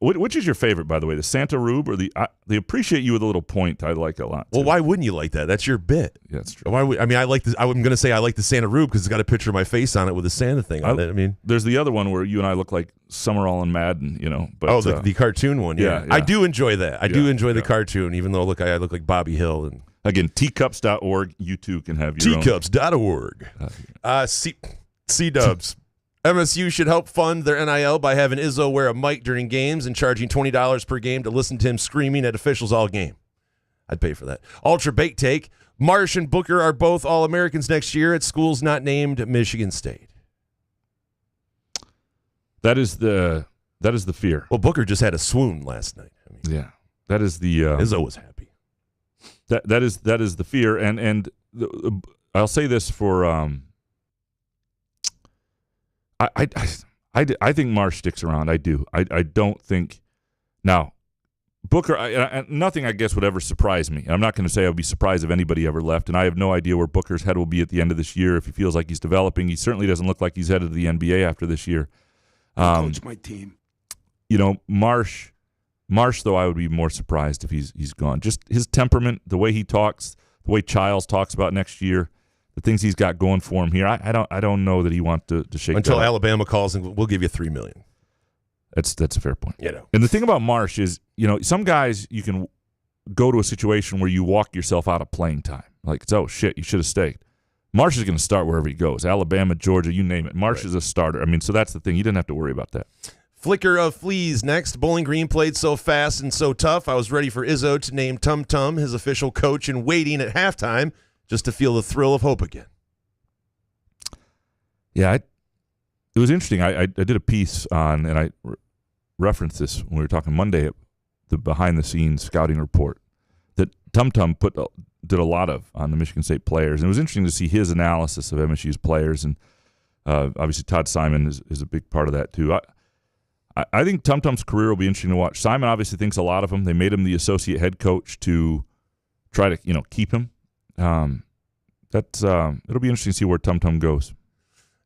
Which is your favorite, by the way, the Santa Rube or the Appreciate You with a Little Point? I like a lot. Well, why wouldn't you like that? That's your bit. Yeah, that's true. I like this. I'm going to say I like the Santa Rube because it's got a picture of my face on it with a Santa thing on it. I mean, there's the other one where you and I look like Summerall and Madden, But, the cartoon one. Yeah. I do enjoy that. I do enjoy the cartoon, even though I look like Bobby Hill. And again, teacups.org. You too can have your teacups.org. C-Dubs. MSU should help fund their NIL by having Izzo wear a mic during games and charging $20 per game to listen to him screaming at officials all game. I'd pay for that. Ultra Bake Take. Marsh and Booker are both All-Americans next year at schools not named Michigan State. That is the fear. Well, Booker just had a swoon last night. Yeah. That is the Izzo was happy. That is the fear, and I'll say this for I think Marsh sticks around. I do. I don't think now Booker. Nothing I guess would ever surprise me. I'm not going to say I would be surprised if anybody ever left, and I have no idea where Booker's head will be at the end of this year. If he feels like he's developing, he certainly doesn't look like he's headed to the NBA after this year. Coach my team. Marsh, though, I would be more surprised if he's gone. Just his temperament, the way he talks, the way Childs talks about next year, the things he's got going for him here. I don't know that he wants to shake until that Alabama calls and we'll give you $3 million. That's a fair point. And the thing about Marsh is, some guys you can go to a situation where you walk yourself out of playing time. Like, oh shit, you should have stayed. Marsh is going to start wherever he goes. Alabama, Georgia, you name it. Marsh is a starter. I mean, so that's the thing. You didn't have to worry about that. Flicker of Fleas next. Bowling Green played so fast and so tough, I was ready for Izzo to name Tum Tum his official coach and waiting at halftime just to feel the thrill of hope again. Yeah, it was interesting. I did a piece on, and I referenced this when we were talking Monday at the behind-the-scenes scouting report, that Tum Tum did a lot of on the Michigan State players. And it was interesting to see his analysis of MSU's players. And obviously Todd Simon is a big part of that too. I think Tum Tum's career will be interesting to watch. Simon obviously thinks a lot of him. They made him the associate head coach to try to keep him. It'll be interesting to see where Tum Tum goes.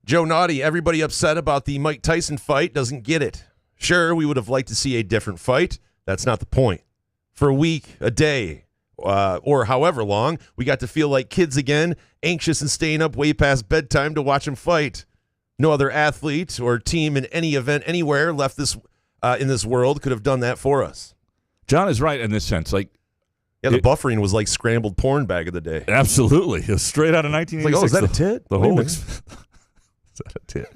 Joe Naughty, everybody upset about the Mike Tyson fight doesn't get it. Sure, we would have liked to see a different fight. That's not the point. For a week, a day, or however long, we got to feel like kids again, anxious and staying up way past bedtime to watch him fight. No other athlete or team in any event anywhere left this in this world could have done that for us. John is right in this sense. The buffering was like scrambled porn back of the day. Absolutely. It was straight out of 1986. Is that a tit? The whole Is that a tit?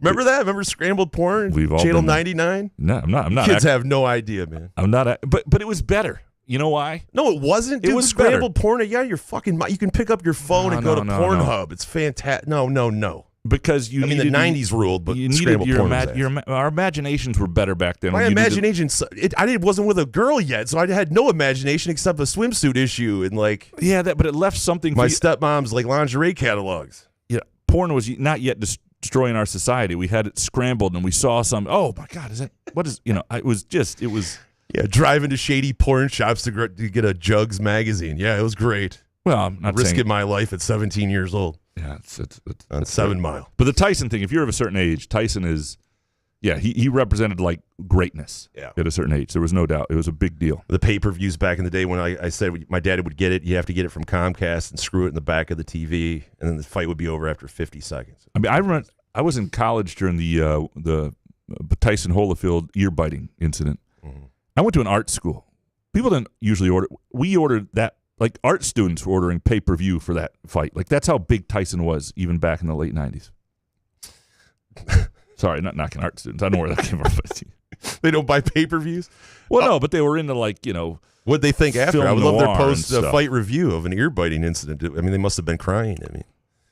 Remember that? Remember scrambled porn? We've all Channel been 99? No, I'm not. Kids have no idea, man. I'm not. But it was better. You know why? No, it wasn't. Dude, it was scrambled better. porn. Yeah, you're fucking. You can pick up your phone and go to Pornhub. It's fantastic. No. Because the 90s ruled, but scrambled porn. Our imaginations were better back then. My imagination, I wasn't with a girl yet, so I had no imagination except a swimsuit issue and but it left something. My stepmom's lingerie catalogs. Yeah, porn was not yet destroying our society. We had it scrambled, and we saw some. Oh my God, it was. Yeah, driving to shady porn shops to get a Jugs magazine. Yeah, it was great. Well, I'm not risking my life at 17 years old. Yeah, it's on 7 Mile. But the Tyson thing, if you're of a certain age, Tyson is, he represented greatness at a certain age. There was no doubt. It was a big deal. The pay-per-views back in the day when I said my dad would get it, you have to get it from Comcast and screw it in the back of the TV, and then the fight would be over after 50 seconds. I mean, I was in college during the Tyson Holyfield ear biting incident. Mm-hmm. I went to an art school. People didn't usually order. We ordered that. Art students were ordering pay-per-view for that fight. That's how big Tyson was even back in the late 90s. Sorry, not knocking art students. I don't know where that came from. They don't buy pay-per-views? Well, no, but they were into what'd they think after? I would love their post-fight stuff. Review of an ear-biting incident. I mean, they must have been crying. I mean,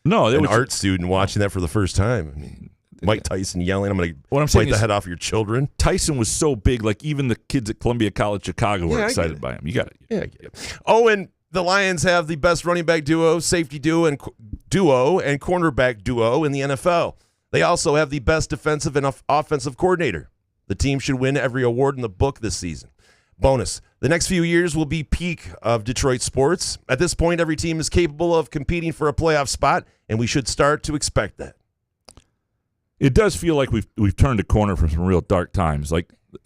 no, an art student watching that for the first time. I mean, Mike Tyson yelling, I'm going to bite the head off your children. Tyson was so big, even the kids at Columbia College Chicago were excited by him. You got it. Yeah, I get it. Oh, and the Lions have the best running back duo, safety duo, and cornerback duo in the NFL. They also have the best defensive and offensive coordinator. The team should win every award in the book this season. Bonus, the next few years will be peak of Detroit sports. At this point, every team is capable of competing for a playoff spot, and we should start to expect that. It does feel like we've turned a corner from some real dark times.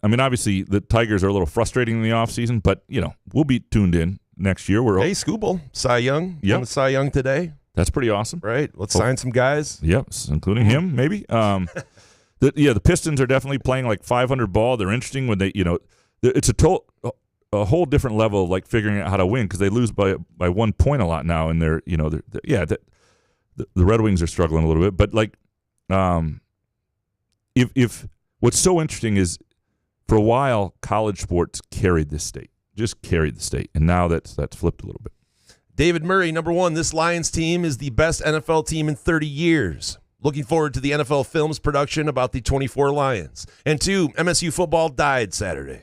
Obviously, the Tigers are a little frustrating in the offseason, but, we'll be tuned in next year. Hey, Scooble, Cy Young. Yep. Won the Cy Young today. That's pretty awesome. Right. Let's sign some guys. Yep, including him, maybe. The Pistons are definitely playing 500 ball. They're interesting when they, it's a whole different level of figuring out how to win because they lose by 1 point a lot now, and the Red Wings are struggling a little bit. But if what's so interesting is for a while college sports carried this state, just carried the state, and now that's flipped a little bit. David Murray, number 1, this Lions team is the best NFL team in 30 years. Looking forward to the NFL Films production about the 24 Lions. And 2, MSU football died Saturday.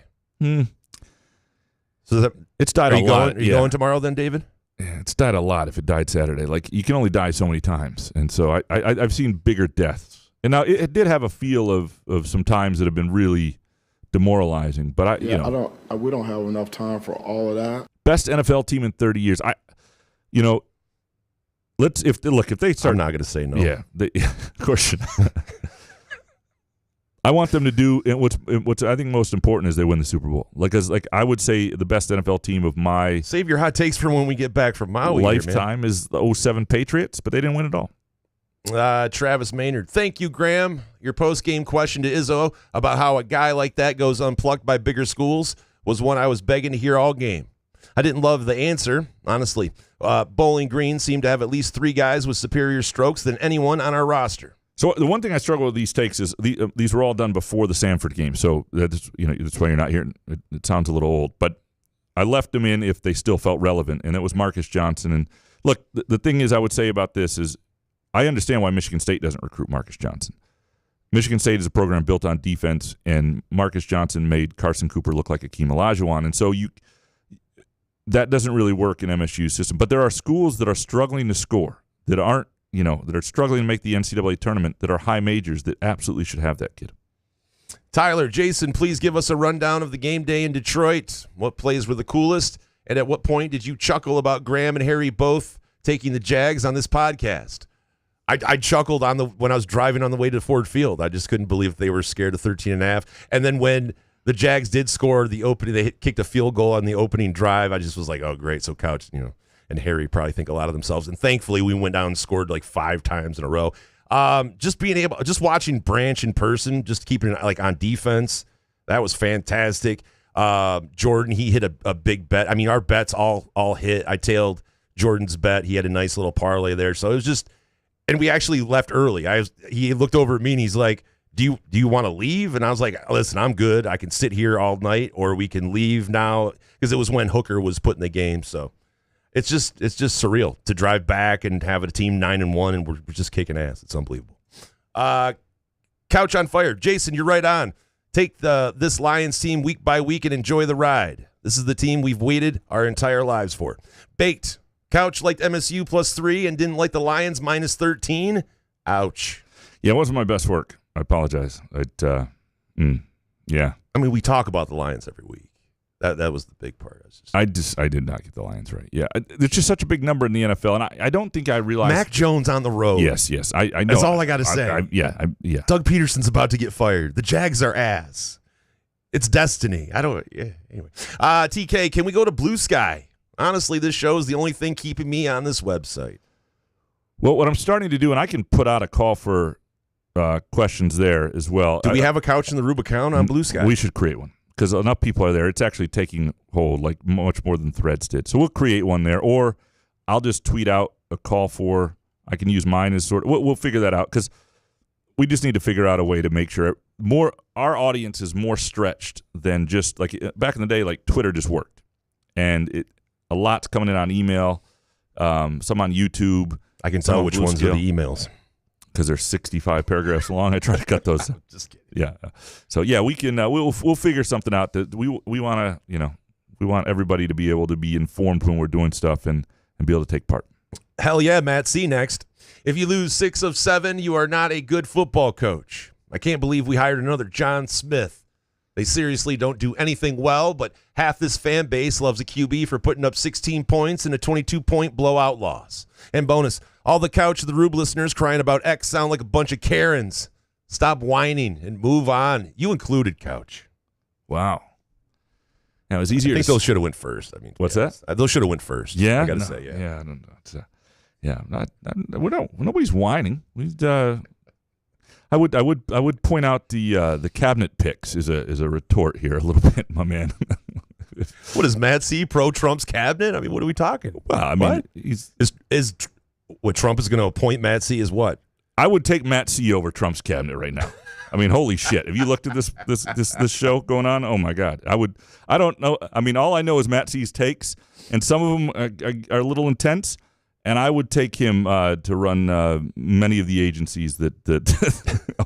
So it's died a lot. Are you going tomorrow then, David? Yeah, it's died a lot if it died Saturday. You can only die so many times. And so I've seen bigger deaths. And now it did have a feel of some times that have been really demoralizing. But we don't have enough time for all of that. Best NFL team in 30 years. If they start, I'm not going to say no. Yeah, of course. I want them to do what's I think most important is they win the Super Bowl. I would say the best NFL team of my save your hot takes for when we get back from Maui lifetime is the 07 Patriots, but they didn't win it all. Travis Maynard, thank you, Graham. Your post-game question to Izzo about how a guy like that goes unplugged by bigger schools was one I was begging to hear all game. I didn't love the answer, honestly. Bowling Green seemed to have at least 3 guys with superior strokes than anyone on our roster. So the one thing I struggle with these takes is these were all done before the Samford game. So that's why you're not here. It sounds a little old, but I left them in if they still felt relevant, and it was Marcus Johnson. And look, the thing is I would say about this is I understand why Michigan State doesn't recruit Marcus Johnson. Michigan State is a program built on defense, and Marcus Johnson made Carson Cooper look like Akeem Olajuwon, and so that doesn't really work in MSU's system. But there are schools that are struggling to score, that aren't, that are struggling to make the NCAA tournament, that are high majors that absolutely should have that kid. Tyler, Jason, please give us a rundown of the game day in Detroit. What plays were the coolest, and at what point did you chuckle about Graham and Harry both taking the Jags on this podcast? I chuckled when I was driving on the way to Ford Field. I just couldn't believe they were scared of 13.5. And then when the Jags did score they kicked a field goal on the opening drive, I just was like, oh, great. So Couch, and Harry probably think a lot of themselves. And thankfully, we went down and scored like 5 times in a row. Just watching Branch in person, just keeping it on defense, that was fantastic. Jordan, he hit a big bet. I mean, our bets all hit. I tailed Jordan's bet. He had a nice little parlay there. So it was just, and we actually left early. He looked over at me and he's like, do you want to leave? And I was like, listen, I'm good. I can sit here all night, or we can leave now, because it was when Hooker was put in the game. So it's just surreal to drive back and have a team 9-1, and we're just kicking ass. It's unbelievable. Couch on fire. Jason, you're right on. Take this Lions team week by week and enjoy the ride. This is the team we've waited our entire lives for. Baked. Couch liked MSU +3 and didn't like the Lions -13. Ouch. Yeah, it wasn't my best work. I apologize. Yeah. I mean, we talk about the Lions every week. That was the big part. I did not get the Lions right. Yeah, it's just such a big number in the NFL, and I don't think I realized. Mac Jones on the road. Yes, I know. That's all I got to say. Yeah. Doug Peterson's about to get fired. The Jags are ass. It's destiny. Anyway. TK, can we go to Blue Sky? Honestly, this show is the only thing keeping me on this website. Well, what I'm starting to do, and I can put out a call for questions there as well. Do we have a Couch in the Rube account on Blue Sky? We should create one, because enough people are there. It's actually taking hold, like much more than Threads did. So we'll create one there, or I'll just tweet out a call for. I can use mine as sort of. We'll figure that out, because we just need to figure out a way to make sure our audience is more stretched than just like back in the day. Like Twitter just worked, and a lot's coming in on email, some on YouTube. I can tell which ones are the emails, because they're 65 paragraphs long. I try to cut those. Just kidding. Yeah. So yeah, we can. We'll figure something out. That we want to. We want everybody to be able to be informed when we're doing stuff and be able to take part. Hell yeah, Matt C. Next. If you lose 6 of 7, you are not a good football coach. I can't believe we hired another John Smith. They seriously don't do anything well, but half this fan base loves a QB for putting up 16 points in a 22-point blowout loss. And bonus, all the Couch of the Rube listeners crying about X sound like a bunch of Karens. Stop whining and move on. You included, Couch. Wow. Now, it was easier. I think those should have went first. I mean, what's that? Those should have went first. Yeah, I gotta say, yeah. Yeah, I don't know. Nobody's whining. I would point out the cabinet picks is a retort here a little bit, my man. What is Matt C. pro Trump's cabinet? I mean, what are we talking? Well, I mean, is what Trump is going to appoint Matt C. as what? I would take Matt C. over Trump's cabinet right now. I mean, holy shit! Have you looked at this show going on? Oh my God! I don't know. I mean, all I know is Matt C.'s takes, and some of them are a little intense. And I would take him to run many of the agencies that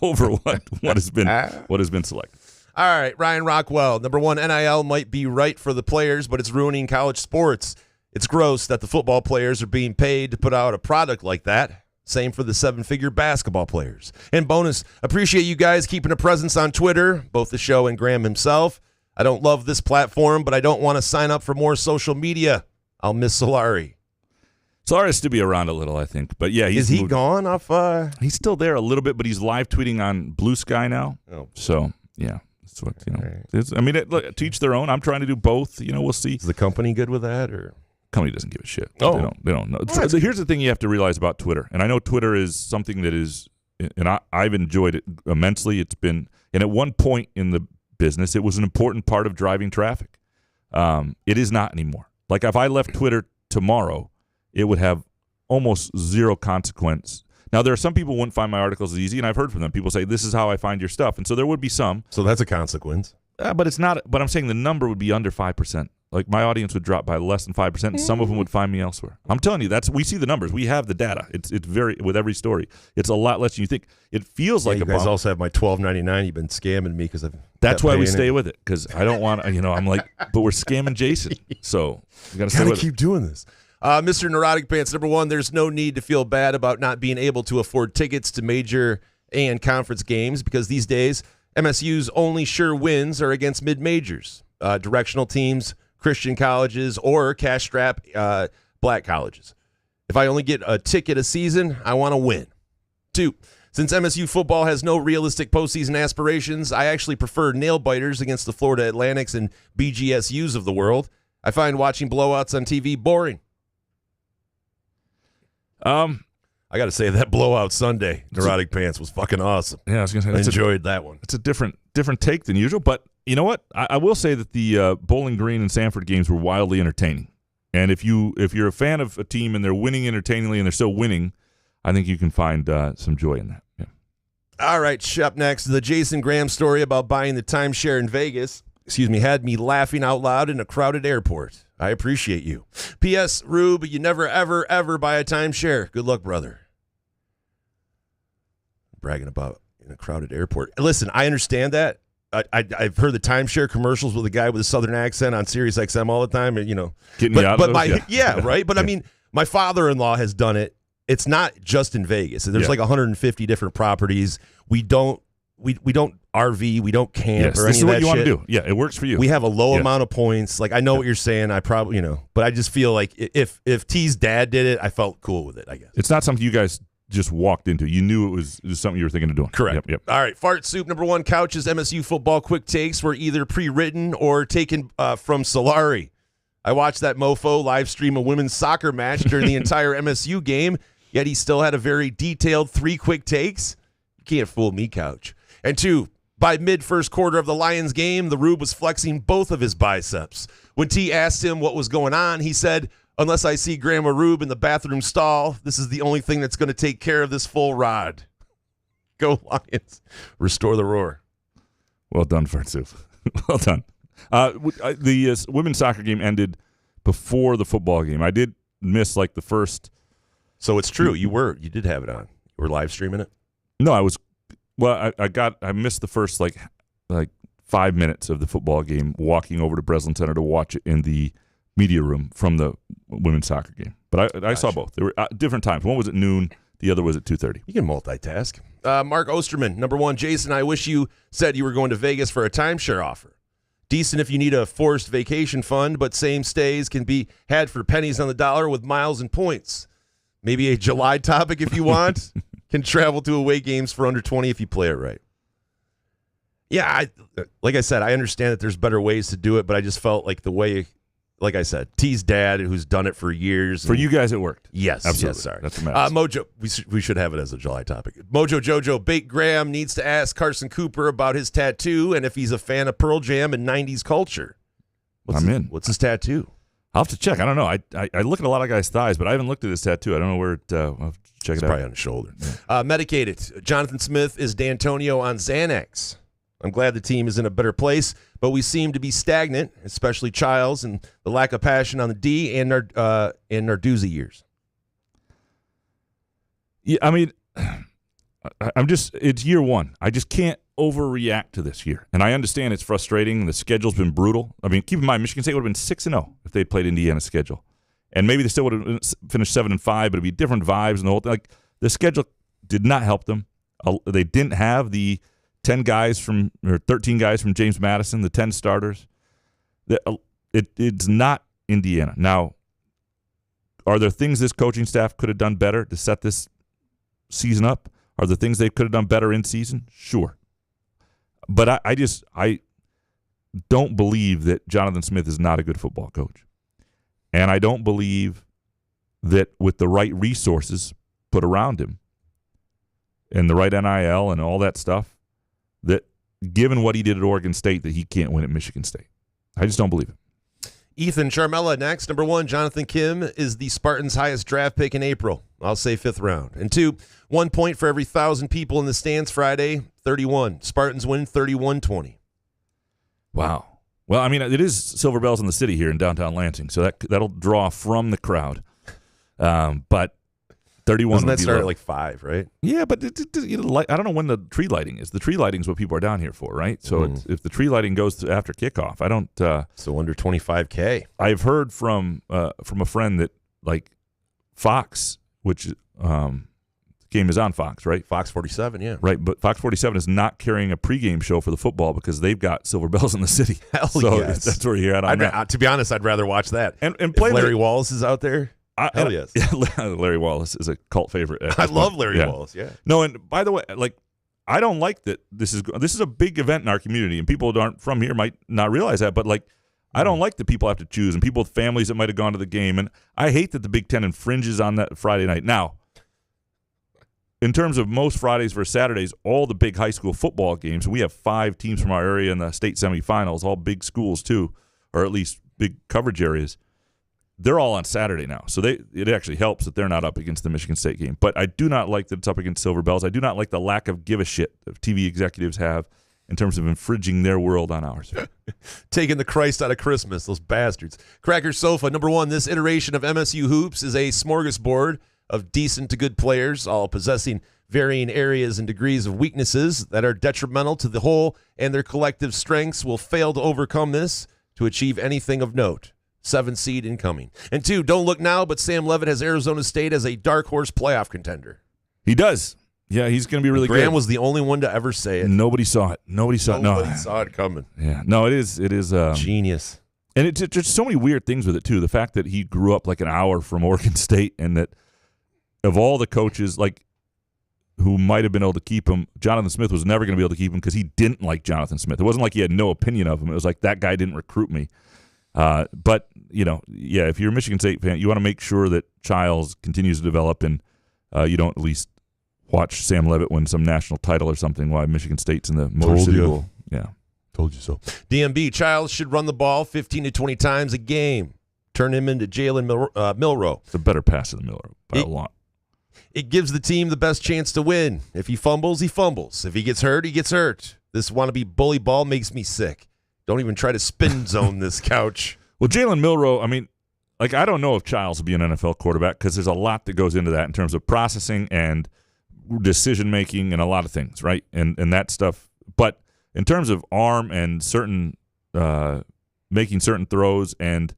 over what has been selected. All right, Ryan Rockwell. Number one, NIL might be right for the players, but it's ruining college sports. It's gross that the football players are being paid to put out a product like that. Same for the 7-figure basketball players. And bonus, appreciate you guys keeping a presence on Twitter, both the show and Graham himself. I don't love this platform, but I don't want to sign up for more social media. I'll miss Solari. Solari's to be around a little, I think. But yeah, is he gone off? He's still there a little bit, but he's live tweeting on Blue Sky now. Oh. So yeah, that's what I mean, look, to each their own. I'm trying to do both. We'll see. Is the company good with that, or company doesn't give a shit? Oh, they don't know. So here's the thing you have to realize about Twitter, and I know Twitter is something that is, and I've enjoyed it immensely. It's been, and at one point in the business, it was an important part of driving traffic. It is not anymore. Like if I left Twitter tomorrow, it would have almost zero consequence. Now, there are some people who wouldn't find my articles as easy, and I've heard from them. People say, this is how I find your stuff. And so there would be some. So that's a consequence. But it's not. But I'm saying the number would be under 5%. Like, my audience would drop by less than 5%, and some of them would find me elsewhere. I'm telling you, we see the numbers. We have the data. It's very, with every story, it's a lot less than you think. It feels like you a guys bump. also have my $12.99. You've been scamming me because I've. That's why we stay with it, because I don't want to, I'm like, but we're scamming Jason. So we got to stay with it. Keep doing this. Mr. Neurotic Pants, number one, there's no need to feel bad about not being able to afford tickets to major and conference games because these days, MSU's only sure wins are against mid-majors, directional teams, Christian colleges, or cash-strap black colleges. If I only get a ticket a season, I want to win. 2, since MSU football has no realistic postseason aspirations, I actually prefer nail-biters against the Florida Atlantics and BGSUs of the world. I find watching blowouts on TV boring. I got to say, that blowout Sunday, Neurotic Pants, was fucking awesome. Yeah, I was going to say, I enjoyed that one. It's a different take than usual, but you know what? I will say that the Bowling Green and Samford games were wildly entertaining. And if you're a fan of a team and they're winning entertainingly and they're still winning, I think you can find some joy in that. Yeah. All right, up next, the Jason Graham story about buying the timeshare in Vegas, had me laughing out loud in a crowded airport. I appreciate you. P.S. Rube, you never, ever, ever buy a timeshare. Good luck, brother. Bragging about in a crowded airport. Listen, I understand that. I've heard the timeshare commercials with a guy with a southern accent on Sirius XM all the time, and getting you out of those? Right. But I mean, my father-in-law has done it. It's not just in Vegas. There's like 150 different properties. We don't RV, we don't camp or any of that shit. This is what you want to do. Yeah, it works for you. We have a low amount of points. Like, I know what you're saying. I probably, but I just feel like if T's dad did it, I felt cool with it, I guess. It's not something you guys just walked into. You knew it was something you were thinking of doing. Correct. Yep. All right, Fart Soup number one, Couch's MSU football quick takes were either pre-written or taken from Solari. I watched that mofo live stream a women's soccer match during the entire MSU game, yet he still had a very detailed 3 quick takes. You can't fool me, Couch. And 2, by mid-first quarter of the Lions game, the Rube was flexing both of his biceps. When T asked him what was going on, he said, "Unless I see Grandma Rube in the bathroom stall, this is the only thing that's going to take care of this full rod." Go Lions. Restore the roar. Well done, Fartsuf. Well done. The women's soccer game ended before the football game. I did miss the first. So it's true. You did have it on. You were live streaming it? No, I was. Well, I missed the first 5 minutes of the football game walking over to Breslin Center to watch it in the media room from the women's soccer game. But I saw both. They were different times. One was at noon. The other was at 2:30. You can multitask. Mark Osterman, number one, Jason, I wish you said you were going to Vegas for a timeshare offer. Decent if you need a forced vacation fund, but same stays can be had for pennies on the dollar with miles and points. Maybe a July topic if you want. Can travel to away games for under 20 if you play it right. Yeah, like I said, I understand that there's better ways to do it, but I just felt like the way, like I said, T's dad, who's done it for years. For you guys, it worked. Yes. Absolutely. Yes, sorry. That's what matters. Mojo, we should have it as a July topic. Mojo Jojo, Bait Graham needs to ask Carson Cooper about his tattoo and if he's a fan of Pearl Jam and 90s culture. What's his tattoo? I'll have to check. I don't know. I look at a lot of guys' thighs, but I haven't looked at his tattoo. I don't know where it. I'll have to check it out. Probably on his shoulder. Medicated. Jonathan Smith is D'Antonio on Xanax. I'm glad the team is in a better place, but we seem to be stagnant, especially Childs and the lack of passion on the D and Narduzzi years. Yeah, I mean, it's year one. I just can't overreact to this year. And I understand it's frustrating. The schedule's been brutal. I mean, keep in mind, Michigan State would have been 6-0 if they'd played Indiana's schedule. And maybe they still would have finished 7-5, but it'd be different vibes and the whole thing. The schedule did not help them. They didn't have the 13 guys from James Madison, the 10 starters. It's not Indiana. Now, are there things this coaching staff could have done better to set this season up? Are there things they could have done better in season? Sure. But I don't believe that Jonathan Smith is not a good football coach. And I don't believe that with the right resources put around him and the right NIL and all that stuff, that given what he did at Oregon State, that he can't win at Michigan State. I just don't believe it. Ethan Charmella next. Number one, Jonathan Kim is the Spartans' highest draft pick in April. I'll say 5th round. And 2, 1 point for every 1,000 people in the stands Friday, 31. Spartans win 31-20. Wow. Well, I mean, it is Silver Bells in the City here in downtown Lansing, so that'll draw from the crowd. But 31 Doesn't that would be start low. at like 5, right? Yeah, but I don't know when the tree lighting is. The tree lighting is what people are down here for, right? So if the tree lighting goes after kickoff, I don't. So under 25K. I've heard from a friend that like Fox, which game is on Fox, right? Fox 47, yeah. Right, but Fox 47 is not carrying a pregame show for the football because they've got Silver Bells in the City. Hell so yes. That's where you're at. To be honest, I'd rather watch that. And if Larry Wallace is out there. Hell yes. Yeah, Larry Wallace is a cult favorite. I love Larry Wallace, yeah. No, and by the way, like I don't like that this is a big event in our community, and people that aren't from here might not realize that, but like I don't like that people have to choose, and people with families that might have gone to the game, and I hate that the Big Ten infringes on that Friday night. Now, in terms of most Fridays versus Saturdays, all the big high school football games, we have 5 teams from our area in the state semifinals, all big schools too, or at least big coverage areas. They're all on Saturday now, so it actually helps that they're not up against the Michigan State game. But I do not like that it's up against Silver Bells. I do not like the lack of give a shit that TV executives have in terms of infringing their world on ours. Taking the Christ out of Christmas, those bastards. Cracker Sofa, number 1, this iteration of MSU Hoops is a smorgasbord of decent to good players, all possessing varying areas and degrees of weaknesses that are detrimental to the whole, and their collective strengths will fail to overcome this to achieve anything of note. 7 seed incoming. And 2, don't look now, but Sam Levitt has Arizona State as a dark horse playoff contender. He does. Yeah, he's going to be really good. Graham was the only one to ever say it. Nobody saw it. Nobody saw it coming. Yeah. No, it is genius. And it's just so many weird things with it too. The fact that he grew up like an hour from Oregon State, and that of all the coaches like who might have been able to keep him, Jonathan Smith was never going to be able to keep him because he didn't like Jonathan Smith. It wasn't like he had no opinion of him. It was like that guy didn't recruit me. But, if you're a Michigan State fan, you want to make sure that Childs continues to develop, and you don't at least watch Sam Levitt win some national title or something while Michigan State's in the Motor City Bowl. Yeah. Told you so. DMB, Childs should run the ball 15 to 20 times a game. Turn him into Jalen Milroe. It's a better pass than Milroe by a lot. It gives the team the best chance to win. If he fumbles, he fumbles. If he gets hurt, he gets hurt. This wannabe bully ball makes me sick. Don't even try to spin zone this couch. Well, Jalen Milroe, I mean, like I don't know if Childs will be an NFL quarterback because there's a lot that goes into that in terms of processing and decision-making and a lot of things, right? And that stuff. But in terms of arm and certain making certain throws and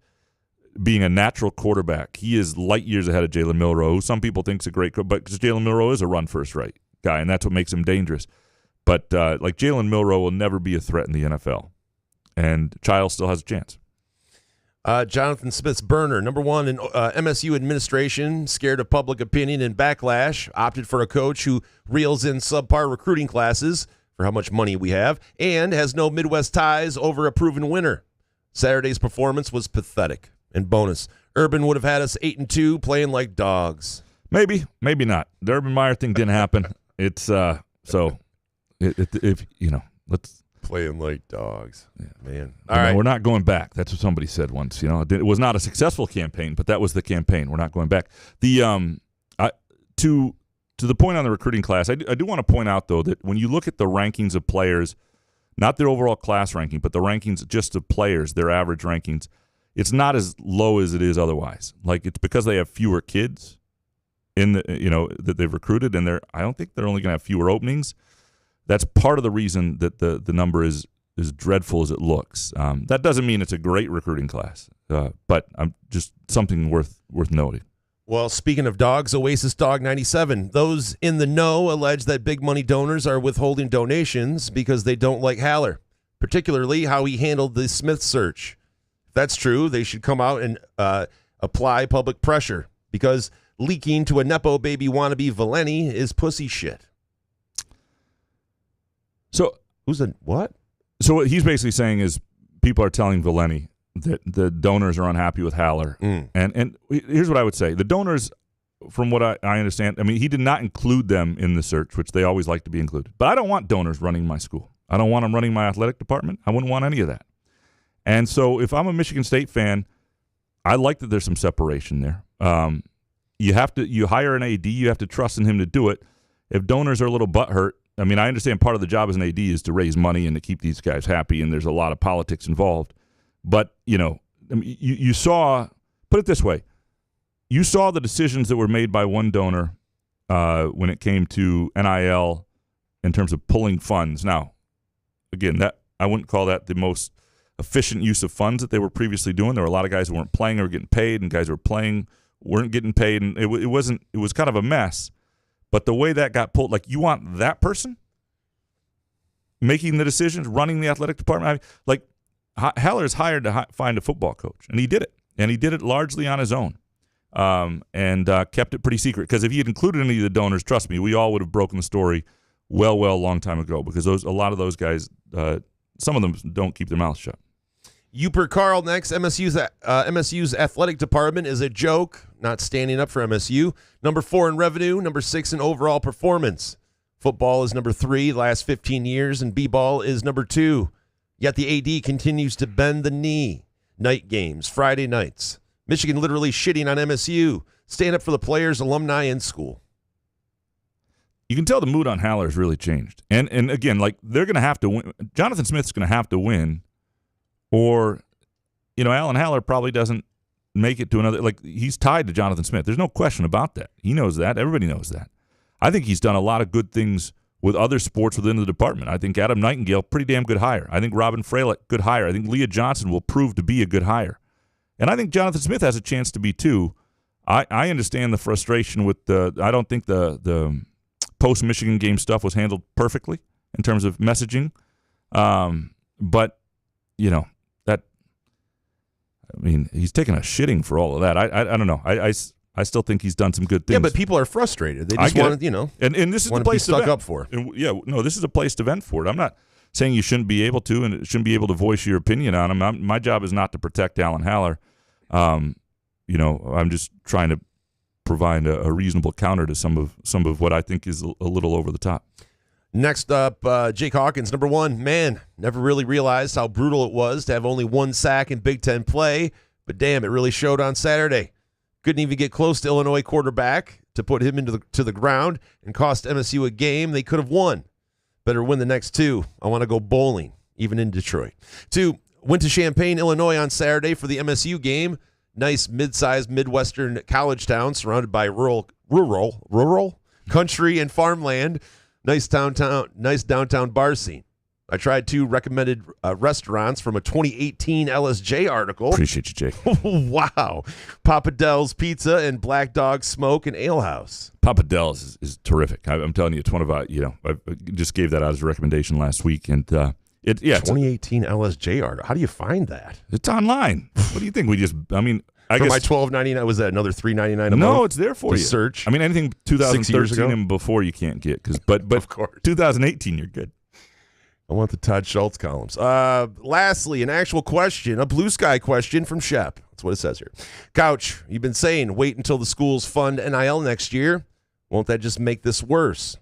being a natural quarterback, he is light years ahead of Jalen Milroe, who some people think is a great quarterback because Jalen Milroe is a run-first right guy, and that's what makes him dangerous. But like Jalen Milroe will never be a threat in the NFL. And Childs still has a chance. Jonathan Smith's burner, number 1 in MSU administration, scared of public opinion and backlash, opted for a coach who reels in subpar recruiting classes for how much money we have, and has no Midwest ties over a proven winner. Saturday's performance was pathetic. And bonus, Urban would have had us 8-2 playing like dogs. Maybe not. The Urban Meyer thing didn't happen. It's let's. Playing like dogs. Yeah, man. All right. We're not going back. That's what somebody said once. It was not a successful campaign, but that was the campaign. We're not going back. To the point on the recruiting class, I do want to point out, though, that when you look at the rankings of players, not their overall class ranking, but the rankings just of players, their average rankings, it's not as low as it is otherwise. Like, it's because they have fewer kids in the that they've recruited, and I don't think they're only going to have fewer openings. That's part of the reason that the number is dreadful as it looks. That doesn't mean it's a great recruiting class, but just something worth noting. Well, speaking of dogs, Oasis Dog 97, those in the know allege that big money donors are withholding donations because they don't like Haller, particularly how he handled the Smith search. If that's true, they should come out and apply public pressure because leaking to a Nepo baby wannabe Valeni is pussy shit. So who's a what? So what he's basically saying is people are telling Valeni that the donors are unhappy with Haller. And here's what I would say. The donors, from what I understand, I mean, he did not include them in the search, which they always like to be included. But I don't want donors running my school. I don't want them running my athletic department. I wouldn't want any of that. And so if I'm a Michigan State fan, I like that there's some separation there. you hire an AD, you have to trust in him to do it. If donors are a little butthurt, I mean, I understand part of the job as an AD is to raise money and to keep these guys happy, and there's a lot of politics involved. But, I mean, you saw, put it this way, you saw the decisions that were made by one donor when it came to NIL in terms of pulling funds. Now, again, that I wouldn't call that the most efficient use of funds that they were previously doing. There were a lot of guys who weren't playing or were getting paid, and guys who were playing weren't getting paid, and it was kind of a mess. But the way that got pulled, like, you want that person making the decisions, running the athletic department. I mean, like, Haller's hired to find a football coach, and he did it. And he did it largely on his own, and kept it pretty secret. Because if he had included any of the donors, trust me, we all would have broken the story well, a long time ago. Because a lot of those guys, some of them don't keep their mouths shut. Uper Carl next. MSU's athletic department is a joke, not standing up for MSU. Number 4 in revenue, number 6 in overall performance. Football is number 3 last 15 years, and b-ball is number 2. Yet the AD continues to bend the knee. Night games, Friday nights. Michigan literally shitting on MSU. Stand up for the players, alumni, and school. You can tell the mood on Haller has really changed. And again, like, they're going to have to win. Jonathan Smith's going to have to win, or, Alan Haller probably doesn't make it to another. Like, he's tied to Jonathan Smith. There's no question about that. He knows that. Everybody knows that. I think he's done a lot of good things with other sports within the department. I think Adam Nightingale, pretty damn good hire. I think Robin Fralick, good hire. I think Leah Johnson will prove to be a good hire. And I think Jonathan Smith has a chance to be too. I understand the frustration with I don't think the post-Michigan game stuff was handled perfectly in terms of messaging. But, he's taking a shitting for all of that. I don't know. I still think he's done some good things. Yeah, but people are frustrated. They just want to, and this is the place to be stuck up for. And, this is a place to vent for it. I'm not saying you shouldn't be able to and shouldn't be able to voice your opinion on him. My job is not to protect Alan Haller. I'm just trying to provide a reasonable counter to some of what I think is a little over the top. Next up, Jake Hawkins, number 1. Man, never really realized how brutal it was to have only 1 sack in Big Ten play, but damn, it really showed on Saturday. Couldn't even get close to Illinois quarterback to put him to the ground and cost MSU a game they could have won. Better win the next 2. I want to go bowling, even in Detroit. 2, went to Champaign, Illinois on Saturday for the MSU game. Nice mid-sized Midwestern college town surrounded by rural country and farmland. Nice downtown bar scene. I tried 2 recommended restaurants from a 2018 LSJ article. Appreciate you, Jake. Wow. Papa Del's Pizza and Black Dog Smoke and Ale House. Papa Del's is terrific. I'm telling you, it's one of I just gave that out as a recommendation last week, and 2018 LSJ article. How do you find that? It's online. What do you think? I guess my $12.99, was that another $3.99 a month? No, it's there for you. Search. Anything 2013 and before you can't get, but of course 2018 you're good. I want the Todd Schultz columns. Lastly, an actual question, a blue sky question from Shep. That's what it says here. Couch, you've been saying wait until the schools fund NIL next year. Won't that just make this worse?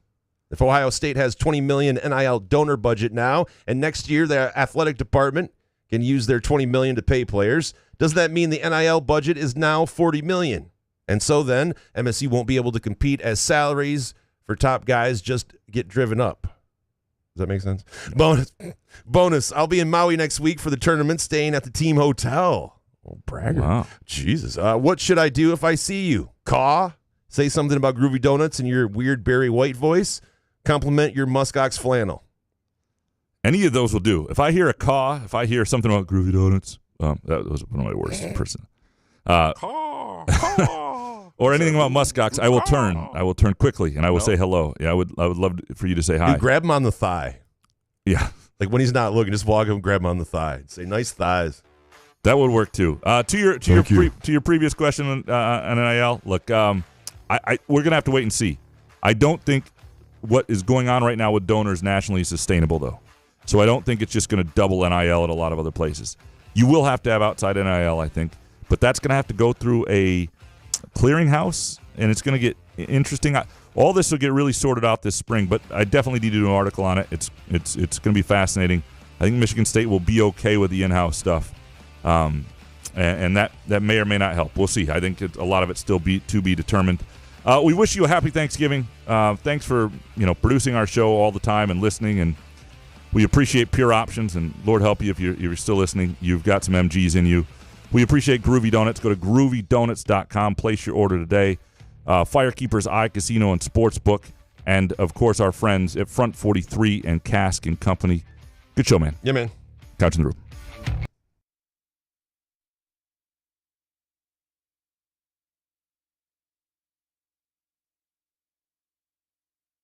If Ohio State has $20 million NIL donor budget now, and next year their athletic department can use their $20 million to pay players, does that mean the NIL budget is now $40 million? And so then MSU won't be able to compete as salaries for top guys just get driven up. Does that make sense? Bonus. I'll be in Maui next week for the tournament, staying at the team hotel. Oh, bragger. Wow. Jesus. What should I do if I see you? Caw? Say something about Groovy Donuts in your weird Barry White voice? Compliment your muskox flannel. Any of those will do. If I hear a caw, if I hear something about Groovy Donuts, that was one of my worst person. Or anything about muskox, I will turn. I will turn quickly, and I will say hello. Yeah, I would love for you to say hi. You grab him on the thigh. Yeah. Like when he's not looking, just walk up and grab him on the thigh. Say, nice thighs. That would work too. To your previous question on NIL, look, we're gonna have to wait and see. I don't think what is going on right now with donors nationally is sustainable, though. So I don't think it's just going to double NIL at a lot of other places. You will have to have outside NIL, I think, but that's going to have to go through a clearinghouse, and it's going to get interesting. All this will get really sorted out this spring, but I definitely need to do an article on it. It's going to be fascinating. I think Michigan State will be okay with the in-house stuff. and that may or may not help. We'll see. I think a lot of it's still to be determined. We wish you a happy Thanksgiving. Thanks for producing our show all the time and listening, and we appreciate Pure Options, and Lord help you if you're still listening. You've got some MGs in you. We appreciate Groovy Donuts. Go to groovydonuts.com. Place your order today. Firekeepers iCasino and Sportsbook, and, of course, our friends at Front 43 and Cask & Company. Good show, man. Yeah, man. Couch in the Room.